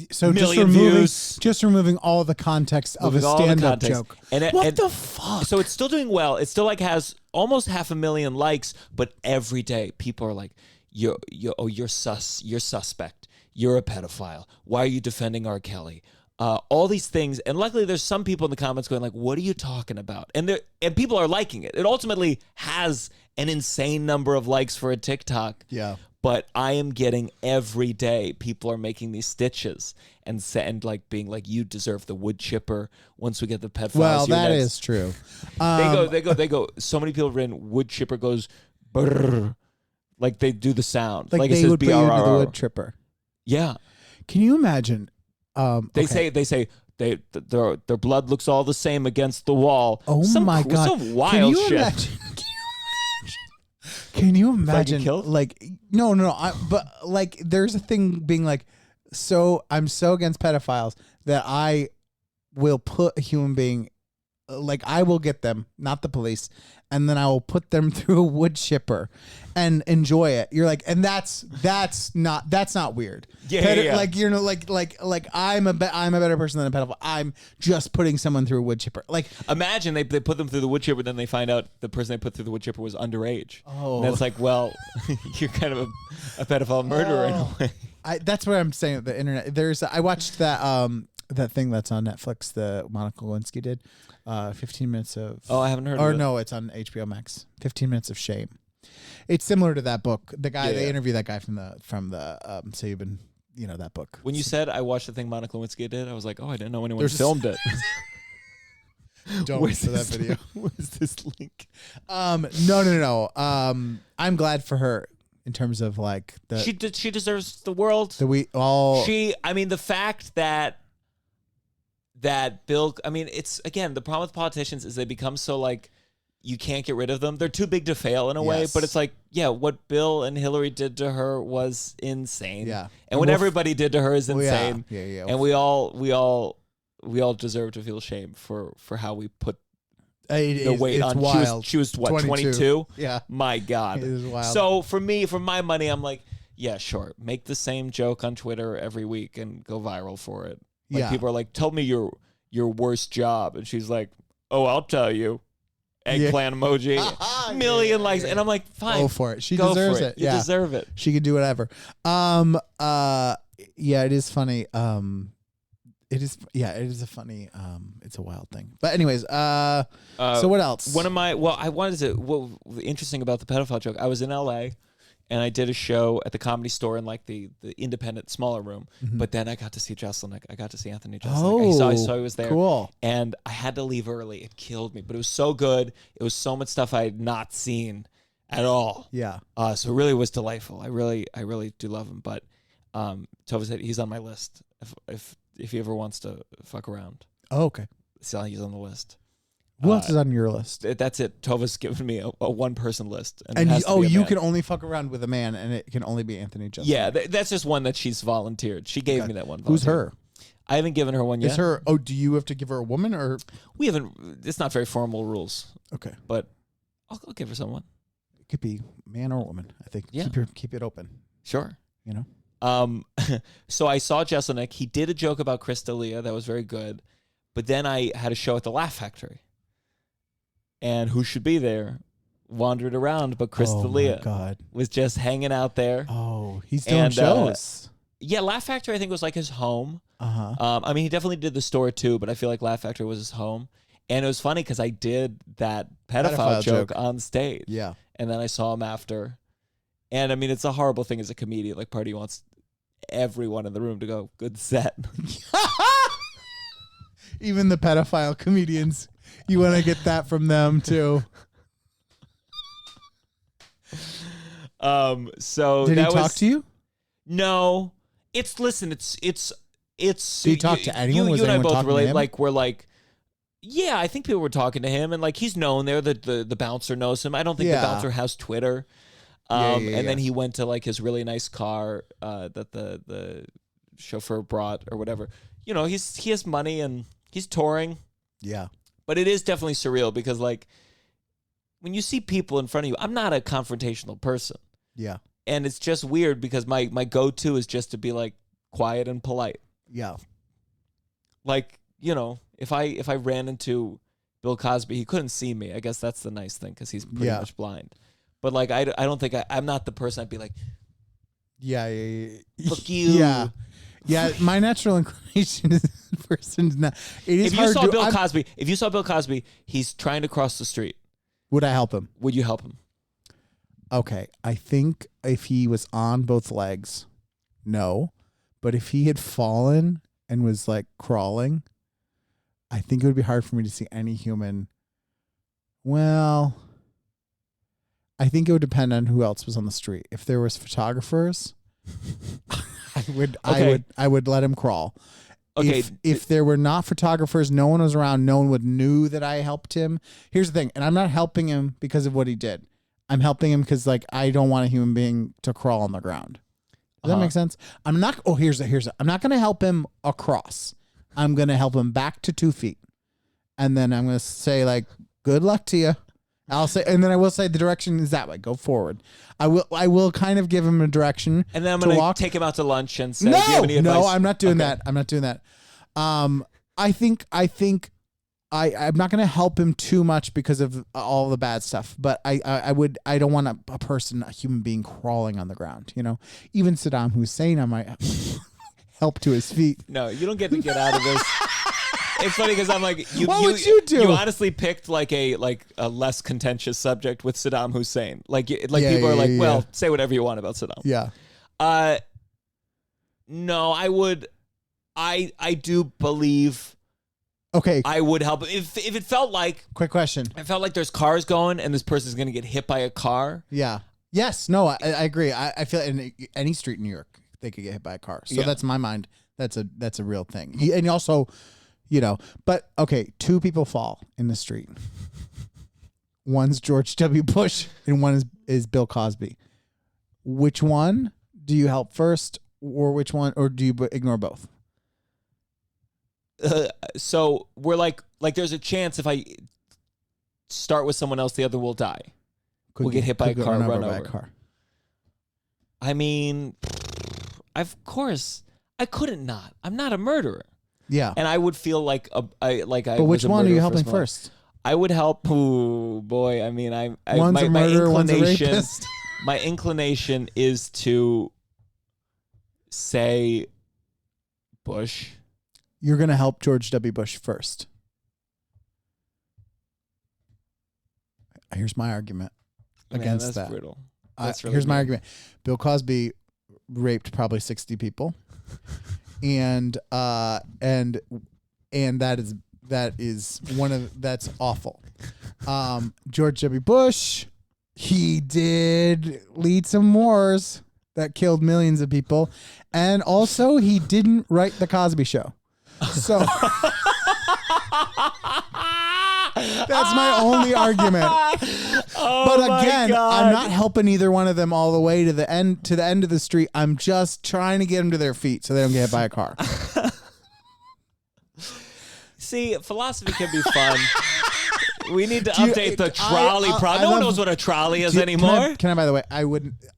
So just removing all the context of a stand-up joke. What the fuck? So it's still doing well. It still like has almost 500,000 likes, but every day people are like, you're suspect. You're a pedophile. Why are you defending R. Kelly? All these things, and luckily there's some people in the comments going like, what are you talking about? And people are liking it. It ultimately has an insane number of likes for a TikTok. Yeah. But I am getting every day people are making these stitches and like being like, you deserve the wood chipper once we get the pedophiles. Well, that is true. They go. So many people have written wood chipper goes brrr, like they do the sound. Like it they says would put you into the BRRR. wood chipper. Yeah. Can you imagine? They say their blood looks all the same against the wall. Oh my God. Some wild shit. Can you imagine? Like no. But like, there's a thing being like, so I'm so against pedophiles that I will put a human being, like I will get them, not the police, and then I will put them through a wood chipper and enjoy it. You're like, and that's not weird. Yeah. Like like I'm a better person than a pedophile. I'm just putting someone through a wood chipper. Like imagine they put them through the wood chipper, then they find out the person they put through the wood chipper was underage. Oh, and that's like, well, you're kind of a pedophile murderer in a way. That's what I'm saying. The internet. I watched that thing that's on Netflix. The Monica Lewinsky did. 15 minutes of. Oh, I haven't heard. Or of it. no, it's on HBO Max. 15 minutes of shame. It's similar to that book. The guy they interview that guy from the So You've Been, that book. When you said I watched the thing Monica Lewinsky did, I was like, oh, I didn't know anyone filmed it. Don't wait for that video. Where's this link? No. I'm glad for her in terms of like she deserves the world. The fact that Bill. I mean, it's again the problem with politicians is they become so like you can't get rid of them. They're too big to fail in a way, Yes. but it's like, yeah, what Bill and Hillary did to her was insane. Yeah. And what everybody did to her is insane. Yeah. And we all deserve to feel shame for how we put the weight on. Wild. She was what, 22? Yeah. My God. It is wild. So for my money, I'm like, yeah, sure. Make the same joke on Twitter every week and go viral for it. Like people are like, tell me your worst job. And she's like, oh, I'll tell you. Eggplant emoji. Million likes. And I'm like, fine. Go for it. She Go deserves for it. You deserve it. She can do whatever. Yeah, it is funny. It is a funny, it's a wild thing. But anyways, so what else? Interesting about the pedophile joke, I was in LA and I did a show at the Comedy Store in like the independent smaller room. Mm-hmm. But then I got to see Jeselnik. I got to see Anthony Jeselnik. I saw he was there. Cool. And I had to leave early. It killed me. But it was so good. It was so much stuff I had not seen at all. Yeah. So it really was delightful. I really do love him. But Tova said he's on my list. If he ever wants to fuck around. Oh, okay. So he's on the list. Who else is on your list? That's it. Tova's given me a one-person list. And you can only fuck around with a man, and it can only be Anthony Jeselnik. Yeah, that's just one that she's volunteered. She gave me that one. Who's her? I haven't given her one yet. Is her? Oh, do you have to give her a woman or? We haven't. It's not very formal rules. Okay, but I'll give her someone. It could be man or woman. I think. Yeah. Keep it open. Sure. You know. So I saw Jeselnik. He did a joke about Chris D'Elia that was very good, but then I had a show at the Laugh Factory, and who should be there? Wandered around, but Chris D'Elia was just hanging out there. Oh, he's doing shows. Yeah, Laugh Factory I think was like his home. Uh-huh. He definitely did the store too, but I feel like Laugh Factory was his home. And it was funny because I did that pedophile joke on stage. Yeah. And then I saw him after. And I mean, it's a horrible thing as a comedian. Like, part of you wants everyone in the room to go, good set. Even the pedophile comedians, you want to get that from them too. So did he talk to you? No. Do you talk to anyone? You and I both relate. Like, we're like, yeah, I think people were talking to him, and like he's known there. The bouncer knows him. I don't think the bouncer has Twitter. And then he went to like his really nice car that the chauffeur brought or whatever. You know, he has money and he's touring. Yeah. But it is definitely surreal because like when you see people in front of you, I'm not a confrontational person. Yeah. And it's just weird because my go-to is just to be like quiet and polite. Yeah. Like, you know, if I ran into Bill Cosby, he couldn't see me. I guess that's the nice thing because he's pretty much blind. But like, I don't think I'm not the person I'd be like, yeah. Fuck you. Yeah. My natural inclination is person's not. It is if you saw Bill Cosby, he's trying to cross the street. Would I help him? Would you help him? Okay. I think if he was on both legs, no. But if he had fallen and was like crawling, I think it would be hard for me to see any human. Well, I think it would depend on who else was on the street. If there was photographers, I would let him crawl. Okay. If there were not photographers, no one was around, no one would knew that I helped him. Here's the thing, and I'm not helping him because of what he did. I'm helping him because like I don't want a human being to crawl on the ground. Does that make sense? I'm not. Oh, here's it. I'm not going to help him across. I'm going to help him back to 2 feet, and then I'm going to say like, "Good luck to you." I'll say, and then I will say the direction is that way. Go forward. I will kind of give him a direction, and then I'm going to take him out to lunch and say, "Do you have any advice?" No, I'm not doing that. I'm not doing that. I think I'm not going to help him too much because of all the bad stuff, but I don't want a human being crawling on the ground, you know. Even Saddam Hussein, I might help to his feet. No, you don't get to get out of this. It's funny because I'm like, what would you do? You honestly picked like a less contentious subject with Saddam Hussein. People are like, well, say whatever you want about Saddam. Yeah. No, I would. I do believe. Okay. I would help if it felt like. Quick question. It felt like there's cars going and this person's going to get hit by a car. Yeah. Yes. No. I agree. I feel in any street in New York they could get hit by a car. So that's in my mind. That's a real thing. And also, you know. But okay, 2 people fall in the street. one's George W. Bush, and one is Bill Cosby. Which one do you help first, or which one, or do you ignore both? So we're like there's a chance if I start with someone else, the other will die. We'll get hit by a car, run over. I mean, of course, I couldn't not. I'm not a murderer. Yeah, and I would feel like I. But which one are you helping first? I would help. Oh boy, I mean, one's a murderer, one's a inclination. rapist. My inclination is to say Bush. You're going to help George W. Bush first. Here's my argument against that's that. Brutal. Here's my argument. Bill Cosby raped probably 60 people, and that is that's awful. George W. Bush, he did lead some wars that killed millions of people, and also he didn't write the Cosby Show. So that's my only argument. But again, I'm not helping either one of them all the way to the end of the street. I'm just trying to get them to their feet so they don't get hit by a car. See, philosophy can be fun. We need to update the trolley. No one knows what a trolley is anymore. Can I, by the way,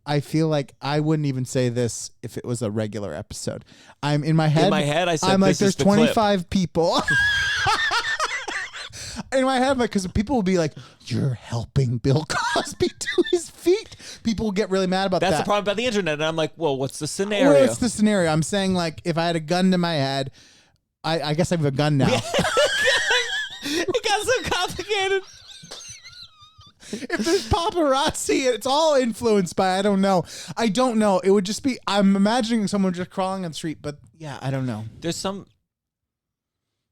I feel like I wouldn't even say this if it was a regular episode. I'm in my head. I said, I'm like, there's 25 clip. people. In my head, because people will be like, you're helping Bill Cosby to his feet. People will get really mad about that. That's the problem about the internet. And I'm like, well, what's the scenario? What's the scenario? I'm saying, like, if I had a gun to my head, I guess I have a gun now. It got so complicated. If there's paparazzi, it's all influenced by, I don't know. It would just be, I'm imagining someone just crawling on the street, but yeah, I don't know.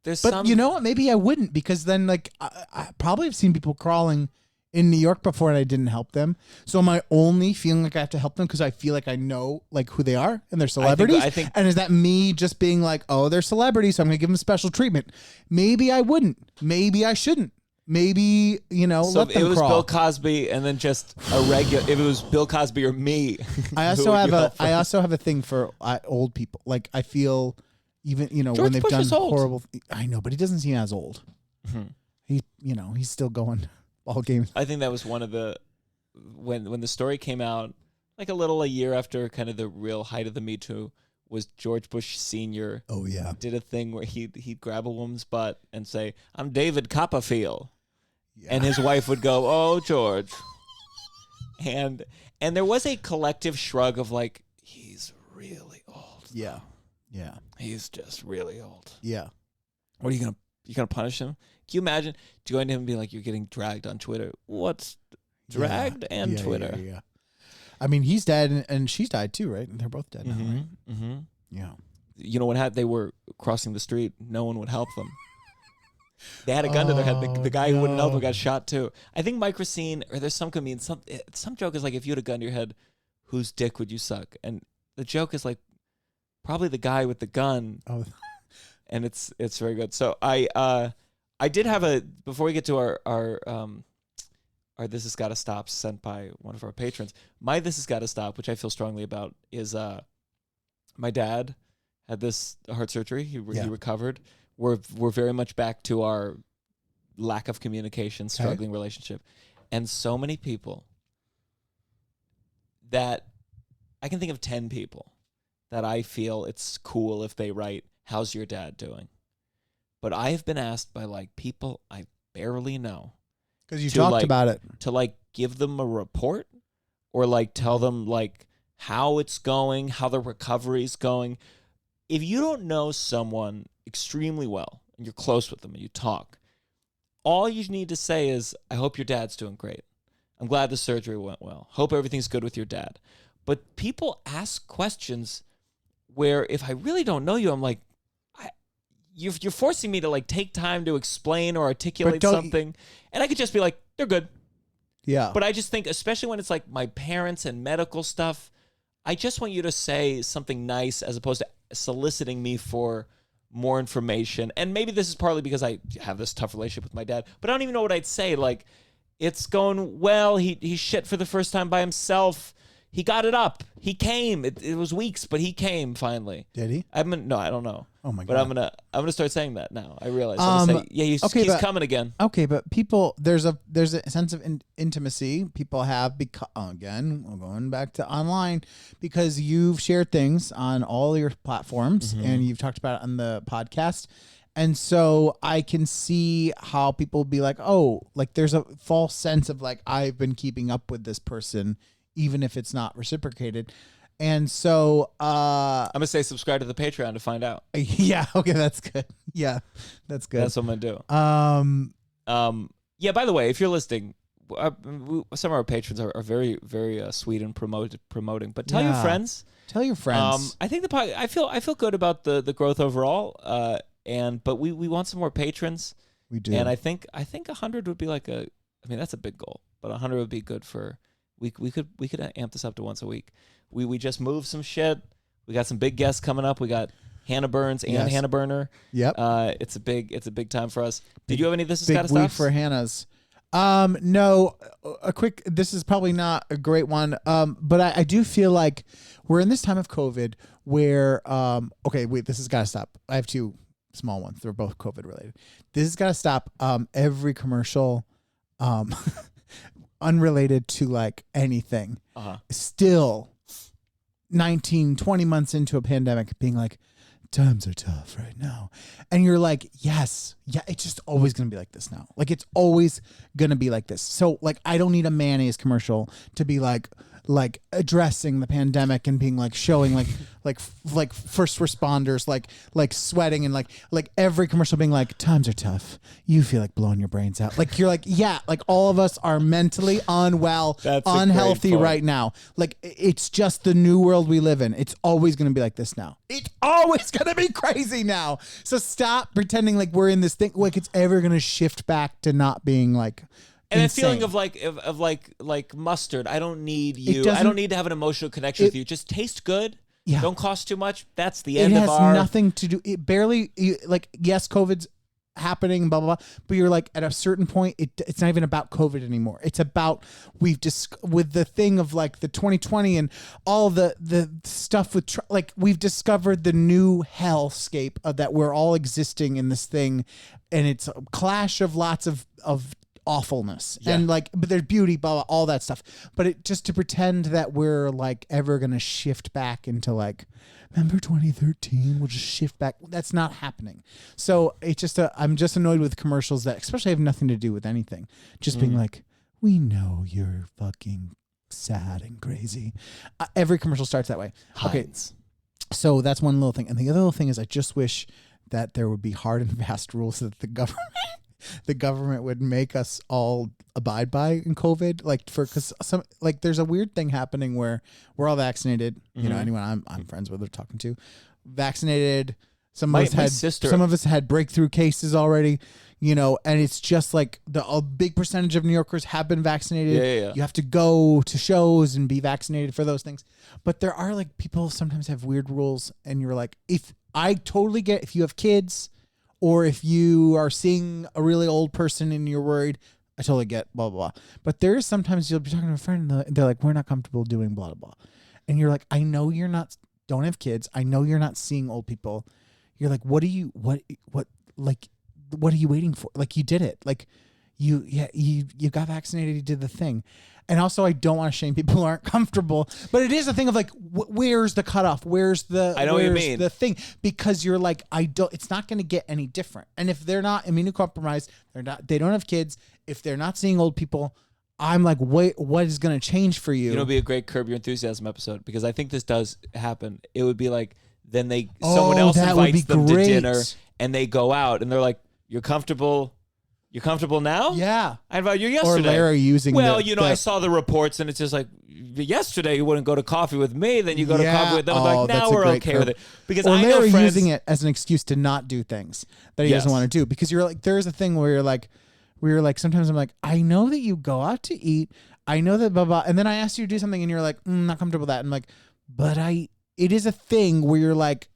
But you know what? Maybe I wouldn't, because then, like, I probably have seen people crawling in New York before and I didn't help them. So am I only feeling like I have to help them because I feel like I know, like, who they are and they're celebrities? I think, and is that me just being like, oh, they're celebrities, so I'm going to give them special treatment? Maybe I wouldn't. Maybe I shouldn't. Maybe, so let them it was crawl. Bill Cosby and then just a regular, if it was Bill Cosby or me. I also have a thing for old people. Like, I feel even, George when they've Bush done is old. horrible, I know, but he doesn't seem as old. Mm-hmm. He's still going ball games. I think that was one of the, when the story came out, like a year after kind of the real height of the Me Too, was George Bush Sr. Oh, yeah. Did a thing where he'd grab a woman's butt and say, I'm David Copperfield. Yeah. And his wife would go, oh, George. And there was a collective shrug of like, he's really old. Yeah. Yeah. He's just really old. Yeah. What are you gonna punish him? Can you imagine going to him and being like, you're getting dragged on Twitter? What's dragged and Twitter? Yeah. I mean, he's dead and she's died too, right? They're both dead now, right? Mm-hmm. Yeah. You know, when they were crossing the street, no one would help them. They had a gun to their head. The guy who wouldn't help them got shot too. I think Mike Racine, or there's some comedian, some joke is like, if you had a gun to your head, whose dick would you suck? And the joke is like, probably the guy with the gun. Oh. And it's very good. So I did have before we get to our This Has Gotta Stop sent by one of our patrons. My This Has Gotta Stop, which I feel strongly about, is my dad had this heart surgery. He recovered. We're very much back to our lack of communication, struggling relationship. And so many people that I can think of 10 people that I feel it's cool if they write, how's your dad doing? But I have been asked by like people I barely know. Because you talked about it. To like give them a report or like tell them like how it's going, how the recovery's going. If you don't know someone extremely well and you're close with them and you talk, all you need to say is, I hope your dad's doing great. I'm glad the surgery went well. Hope everything's good with your dad. But people ask questions where if I really don't know you, I'm like, you're forcing me to like take time to explain or articulate something. And I could just be like, they're good. Yeah. But I just think, especially when it's like my parents and medical stuff, I just want you to say something nice as opposed to soliciting me for more information. And maybe this is partly because I have this tough relationship with my dad, but I don't even know what I'd say. Like, It's going well. He shit for the first time by himself. He got it up. He came. It was weeks, but he came finally. Did he? No, I don't know. Oh my God! But I'm gonna start saying that now. I realize. I'm gonna say, yeah, he's coming again. Okay, but people, there's a sense of intimacy people have again, we're going back to online, because you've shared things on all your platforms and you've talked about it on the podcast. And so I can see how people be like, oh, like there's a false sense of like, I've been keeping up with this person, even if it's not reciprocated. And so I'm going to say subscribe to the Patreon to find out. Yeah. Okay. That's good. Yeah. That's good. That's what I'm going to do. Yeah, by the way, if you're listening, some of our patrons are very, very sweet and promoting, but tell your friends. Tell your friends. I think I feel good about the growth overall. But we want some more patrons. We do. And I think 100 would be that's a big goal, but 100 would be good for, we could amp this up to once a week. We just moved some shit. We got some big guests coming up. We got Hannah Burns and Hannah Burner. Yep. It's a big time for us. Did you have any This Has Big Gotta week Stop? for Hannah's. No, this is probably not a great one. But I do feel like we're in this time of COVID where, okay, wait, this has got to stop. I have two small ones. They're both COVID related. This has got to stop. Every commercial, unrelated to like anything, still 19, 20 months into a pandemic being like, times are tough right now. And you're like, yes, yeah, it's just always going to be like this now. Like it's always going to be like this. So like, I don't need a mayonnaise commercial to be like addressing the pandemic and being like showing like first responders like sweating and like every commercial being like, times are tough, you feel like blowing your brains out, like you're like, yeah, like all of us are mentally unwell, unhealthy right now. Like it's just the new world we live in. It's always going to be like this now. It's always going to be crazy now. So stop pretending like we're in this thing, like it's ever going to shift back to not being like. And insane. That feeling of like mustard. I don't need you. I don't need to have an emotional connection with you. Just taste good. Yeah. Don't cost too much. That's the end of our. It has nothing to do. It barely like, yes, COVID's happening, blah, blah, blah. But you're like at a certain point, it's not even about COVID anymore. It's about, with the thing of like the 2020 and all the stuff with like we've discovered the new hellscape of that we're all existing in this thing. And it's a clash of lots of awfulness and like, but there's beauty, blah, blah, all that stuff. But it just to pretend that we're like ever gonna shift back into like, remember 2013? We'll just shift back. That's not happening. So it's just I'm just annoyed with commercials that especially have nothing to do with anything. Just being like, we know you're fucking sad and crazy. Every commercial starts that way. Heinz. Okay, so that's one little thing. And the other little thing is I just wish that there would be hard and fast rules so that the government would make us all abide by in COVID, like because some like there's a weird thing happening where we're all vaccinated. You know, anyone I'm friends with or talking to, vaccinated. Some of us had breakthrough cases already. You know, and it's just like a big percentage of New Yorkers have been vaccinated. Yeah. You have to go to shows and be vaccinated for those things. But there are like people sometimes have weird rules, and you're like, if I totally get if you have kids. Or if you are seeing a really old person and you're worried, I totally get blah, blah, blah. But there is sometimes you'll be talking to a friend and they're like, we're not comfortable doing blah, blah, blah. And you're like, I know you're not, don't have kids. I know you're not seeing old people. You're like, what are you waiting for? Like you did it. Like you got vaccinated. You did the thing. And also, I don't want to shame people who aren't comfortable, but it is a thing of like, where's the cutoff? Where's the? I know what you mean. The thing, because you're like, it's not going to get any different. And if they're not immunocompromised, they don't have kids. If they're not seeing old people, I'm like, wait, what is going to change for you? You know, it'd be a great Curb Your Enthusiasm episode because I think this does happen. It would be like, then someone else invites them to dinner and they go out and they're like, you're comfortable. You're comfortable now? Yeah. I invited you yesterday. Or Larry using I saw the reports and it's just like, yesterday you wouldn't go to coffee with me, then you go to coffee with them. I'm like, now we're okay with it. Because or I Larry know friends, using it as an excuse to not do things that he doesn't want to do. Because you're like, there's a thing where you're like, sometimes I'm like, I know that you go out to eat. I know that blah, blah. And then I ask you to do something and you're like, not comfortable with that. And I'm like, but it is a thing where you're like,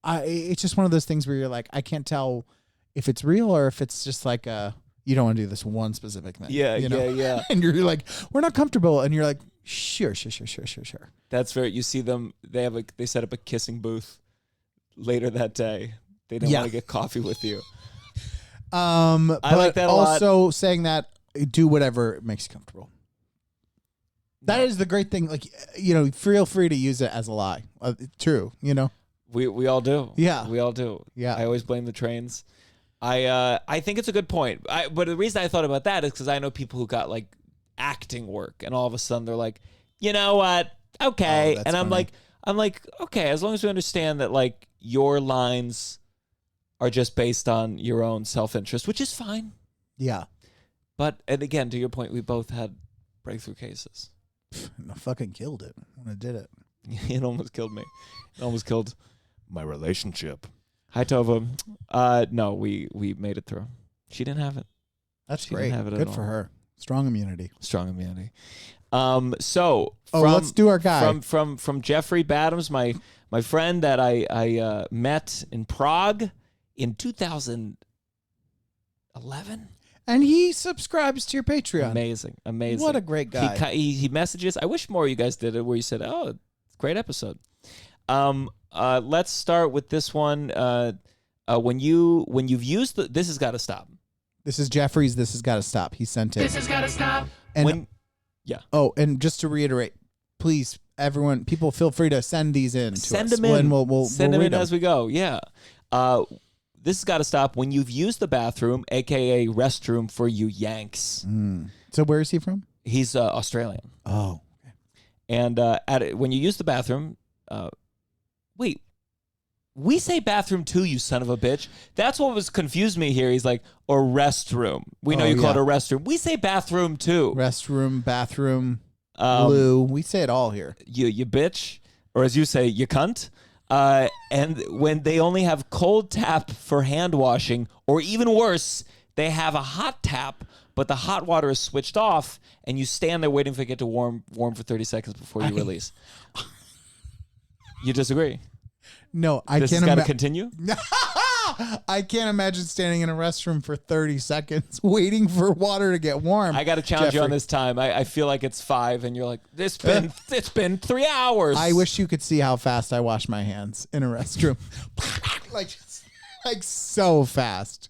it's just one of those things where you're like, I can't tell if it's real or if it's just like you don't want to do this one specific thing. Yeah, you know? yeah. And you're like, we're not comfortable. And you're like, sure. That's very, you see them, they set up a kissing booth later that day. They didn't want to get coffee with you. I like that a lot. Also saying that, do whatever makes you comfortable. That is the great thing. Like, feel free to use it as a lie. True, We all do. Yeah. We all do. Yeah. I always blame the trains. I think it's a good point. But the reason I thought about that is because I know people who got like acting work, and all of a sudden they're like, you know what? Okay. And I'm funny. like, okay, as long as we understand that like your lines are just based on your own self-interest, which is fine. Yeah. But, and again, to your point, we both had breakthrough cases. I fucking killed it when I did it. It almost killed me. It almost killed my relationship. Hi, Tova. No, we made it through. She didn't have it. That's She great. didn't have it at Good all. for her. Strong immunity. Strong immunity. Let's do our guy. From Jeffrey Badams, my friend that I met in Prague in 2011. And he subscribes to your Patreon. Amazing. What a great guy. He messages. I wish more of you guys did it where you said, oh, it's a great episode. Let's start with this one. When you've used this has got to stop. This is Jeffrey's. This has got to stop. He sent it. This has got to stop. And and just to reiterate, please, everyone, people, feel free to send these in to Send us. them in. We'll Send them read in them. as we go. Yeah. This has got to stop when you've used the bathroom, aka restroom, for you Yanks. So where is he from? He's Australian. Oh. Okay. And when you use the bathroom, wait, we say bathroom too, you son of a bitch. That's what was confused me here. He's like, or restroom. We know you call it a restroom. We say bathroom too. Restroom, bathroom, loo. We say it all here. You bitch, or as you say, you cunt. And when they only have cold tap for hand washing, or even worse, they have a hot tap, but the hot water is switched off, and you stand there waiting for it to get to warm for 30 seconds before you release. You disagree? No, I This can't has got to imagine. continue? I can't imagine standing in a restroom for 30 seconds waiting for water to get warm. I got to challenge you on this time. I feel like it's 5, and you're like, it's been 3 hours. I wish you could see how fast I wash my hands in a restroom. like so fast.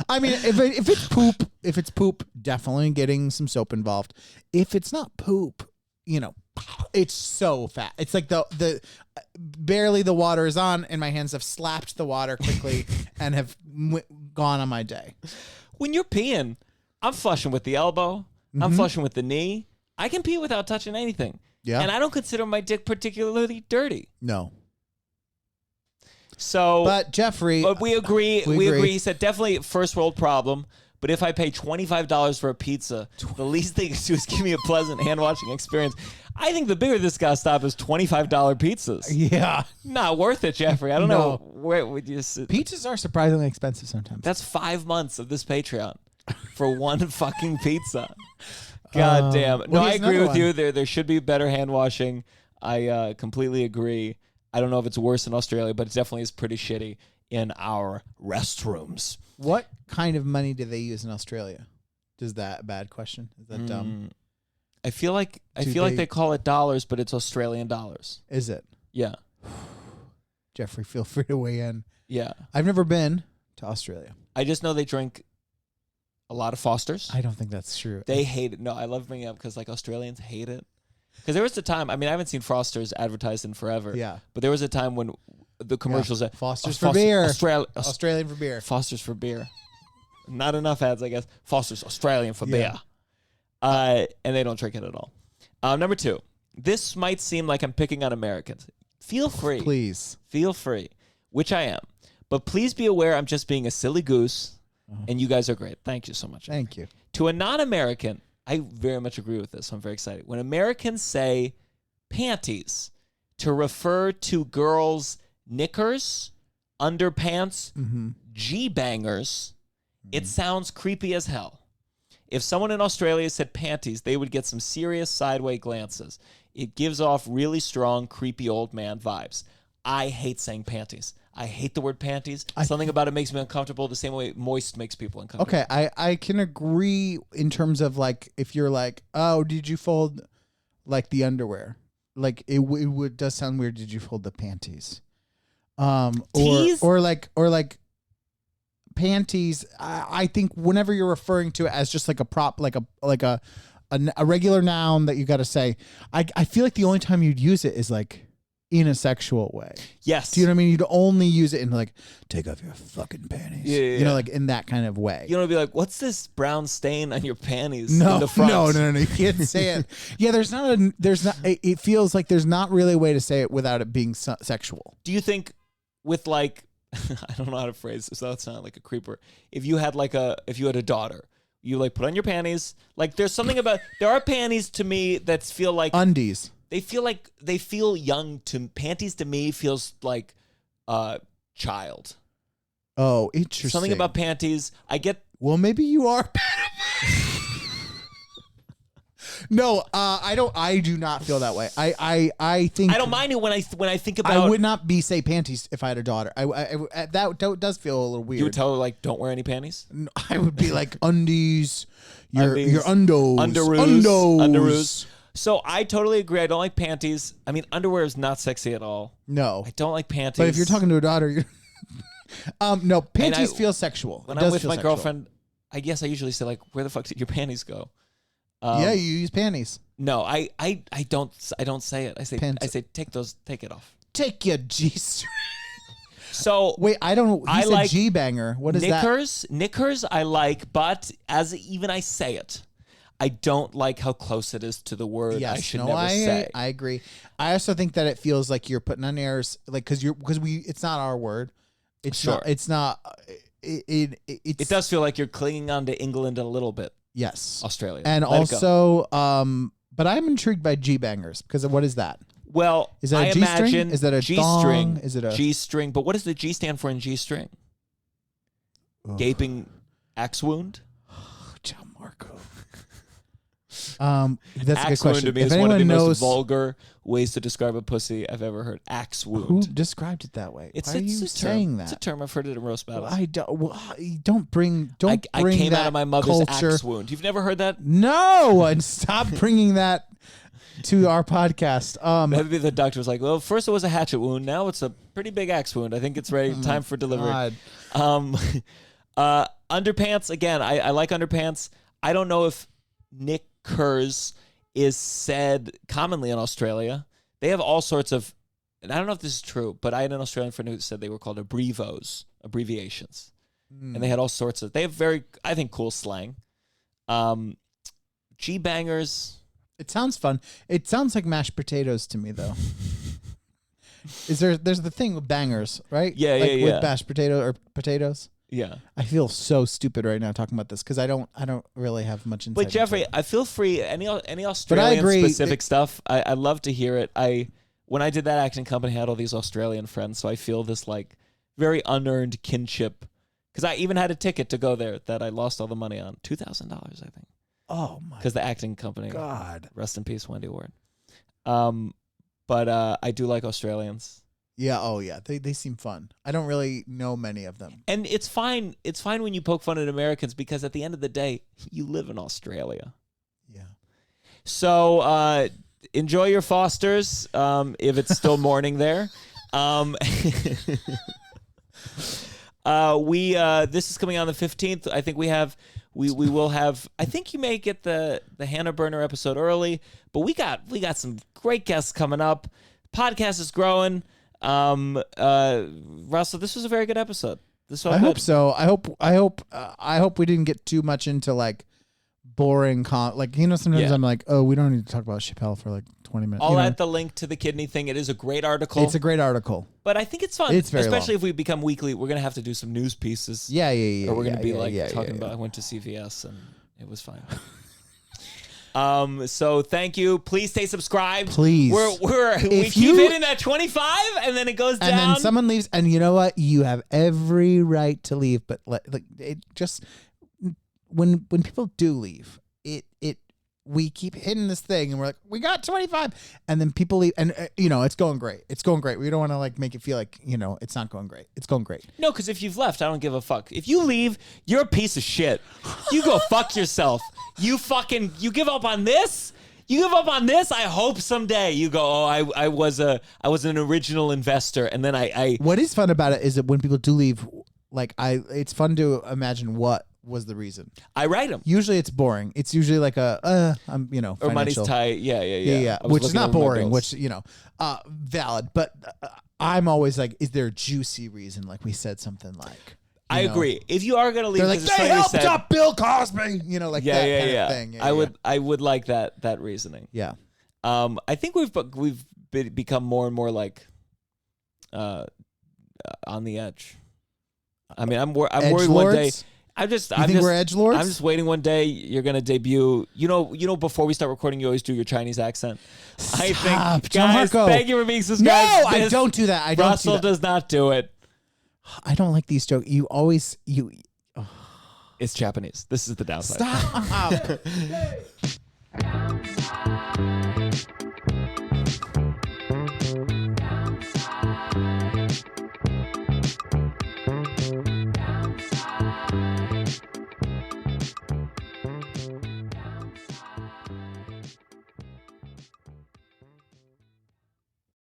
I mean, if it's poop, definitely getting some soap involved. If it's not poop, it's so fast. It's like the barely the water is on, and my hands have slapped the water quickly and have gone on my day. When you're peeing, I'm flushing with the elbow. I'm flushing with the knee. I can pee without touching anything. Yeah. And I don't consider my dick particularly dirty. No. So, but Jeffrey, but we agree. We agree. He said definitely first world problem. But if I pay $25 for a pizza, the least they can do is give me a pleasant hand washing experience. I think the bigger this got to stop is $25 pizzas. Yeah, not worth it, Jeffrey. I don't know where would you. Pizzas are surprisingly expensive sometimes. That's 5 months of this Patreon for one fucking pizza. God damn. No, I agree with you. There should be better hand washing. I completely agree. I don't know if it's worse in Australia, but it definitely is pretty shitty in our restrooms. What kind of money do they use in Australia? Is that a bad question? Is that dumb? I feel like they call it dollars, but it's Australian dollars. Is it? Yeah. Jeffrey, feel free to weigh in. Yeah. I've never been to Australia. I just know they drink a lot of Fosters. I don't think that's true. They hate it. No, I love bringing it up because like Australians hate it. Because there was a time, I mean, I haven't seen Foster's advertised in forever. Yeah. But there was a time when the commercials said, Foster's for beer. Australian for beer. Foster's for beer. Not enough ads, I guess. Foster's Australian for beer. And they don't drink it at all. Number 2. This might seem like I'm picking on Americans. Feel free. Please. Feel free. Which I am. But please be aware I'm just being a silly goose. And you guys are great. Thank you so much. Thank you. To a non-American, I very much agree with this. I'm very excited. When Americans say panties to refer to girls' knickers, underpants, G-bangers, it sounds creepy as hell. If someone in Australia said panties, they would get some serious sideway glances. It gives off really strong, creepy old man vibes. I hate saying panties. I hate the word panties. Something about it makes me uncomfortable the same way moist makes people uncomfortable. Okay, I can agree in terms of like if you're like, oh, did you fold like the underwear? Like it does sound weird. Did you fold the panties? Tees? Or like panties. I think whenever you're referring to it as just like a prop, like a regular noun that you got to say, I feel like the only time you'd use it is like in a sexual way. Yes. Do you know what I mean? You'd only use it in like, take off your fucking panties. Yeah. You know, like in that kind of way. You don't want to be like, what's this brown stain on your panties No, in the front? no. You can't say it. Yeah, it feels like there's not really a way to say it without it being sexual. Do you think with like, I don't know how to phrase this, that sound like a creeper. If you had a daughter, you like put on your panties. Like there's something about, there are panties to me that feel like undies. They feel young to panties to me feels like child. Oh, interesting. Something about panties. Well, maybe you are. No, I do not feel that way. I think I don't mind it when I think about. I would not say panties if I had a daughter. That does feel a little weird. You would tell her like, don't wear any panties. No, I would be like undies, your underoos. underoos. So I totally agree. I don't like panties. I mean, underwear is not sexy at all. No, I don't like panties. But if you're talking to a daughter, you're no, panties feel sexual. When I'm with my girlfriend, I guess I usually say like, "Where the fuck did your panties go?" Yeah, you use panties. No, I don't say it. I say take it off. Take your G-string. So wait, I don't. I said like G-banger. What is knickers, that? Knickers I like, but as even I say it, I don't like how close it is to the word. Yes, I should never say. I agree. I also think that it feels like you're putting on airs, like because it's not our word. It's sure. Not. It's not. It does feel like you're clinging on to England a little bit. Yes, Australia, and also, but I'm intrigued by G-bangers because what is that? Well, is that a G-string? Is that a G-string? Thong? Is it a G-string? But what does the G stand for in G-string? Gaping axe wound. Gianmarco. That's a good Axe question. wound to me if is anyone one of the knows most vulgar ways to describe a pussy I've ever heard. Axe wound. Who described it that way? Why are you saying that? It's a term. I've heard it in roast battles. Don't bring I came that out of my mother's culture. axe wound. You've never heard that? No, and stop bringing that to our podcast. Maybe the doctor was like, well, first it was a hatchet wound. Now it's a pretty big axe wound. I think it's ready. Time for delivery. Underpants, again, I like underpants. I don't know if knickers is said commonly in Australia. They have all sorts of, and I don't know if this is true, but I had an Australian friend who said they were called abbreviations. And they had all sorts of, they have very, I think, cool slang. G-bangers. It sounds fun. It sounds like mashed potatoes to me, though. There's the thing with bangers, right? Yeah, with mashed potato or potatoes. Yeah. I feel so stupid right now talking about this because I don't really have much insight. But Jeffrey, I feel free. Any Australian specific stuff, I love to hear it. When I did that acting company, I had all these Australian friends, so I feel this like very unearned kinship. Because I even had a ticket to go there that I lost all the money on, $2,000, I think. Oh my! Because the acting company. God. Rest in peace, Wendy Ward. But I do like Australians. Yeah. Oh, yeah. They seem fun. I don't really know many of them. And it's fine. It's fine when you poke fun at Americans because at the end of the day, you live in Australia. Yeah. So enjoy your Fosters if it's still morning there. This is coming on the 15th. I think we will have. I think you may get the Hannah Burner episode early, but we got some great guests coming up. Podcast is growing. Russell, this was a very good episode. I hope so. I hope we didn't get too much into like boring sometimes I'm like, oh, we don't need to talk about Chappelle for like 20 minutes. I'll add the link to the kidney thing. It is a great article. It's a great article. But I think it's fun. It's very especially long. If we become weekly, we're gonna have to do some news pieces. Yeah. Or we're gonna be talking about I went to CVS and it was fine. So thank you. Please stay subscribed. Please. We keep hitting that 25 and then it goes down. And then someone leaves and you know what? You have every right to leave, but it just when people do leave, we keep hitting this thing, and we're like, we got 25, and then people leave, and it's going great. It's going great. We don't want to like make it feel like it's not going great. It's going great. No, because if you've left, I don't give a fuck. If you leave, you're a piece of shit. You go fuck yourself. You give up on this. You give up on this. I hope someday you go. Oh, I was an original investor, and then I. What is fun about it is that when people do leave, like it's fun to imagine what was the reason. I write them. Usually it's boring. It's usually like I'm financial. Or money's tight. Yeah. Which is not boring. Which valid. But I'm always like, is there a juicy reason? Like we said something like. I agree. If you are gonna leave, they're like they helped up Bill Cosby. Like that kind of thing. Yeah, I would like that reasoning. Yeah. I think we've become more and more like on the edge. I mean, I'm worried one day. You think we're edgelords? I'm just waiting one day you're gonna debut. Before we start recording, you always do your Chinese accent. Stop, I think, guys, Gianmarco. thank you for being subscribed. No, I don't do that. Russell does not do it. I don't like these jokes. It's Japanese. This is the downside. Stop.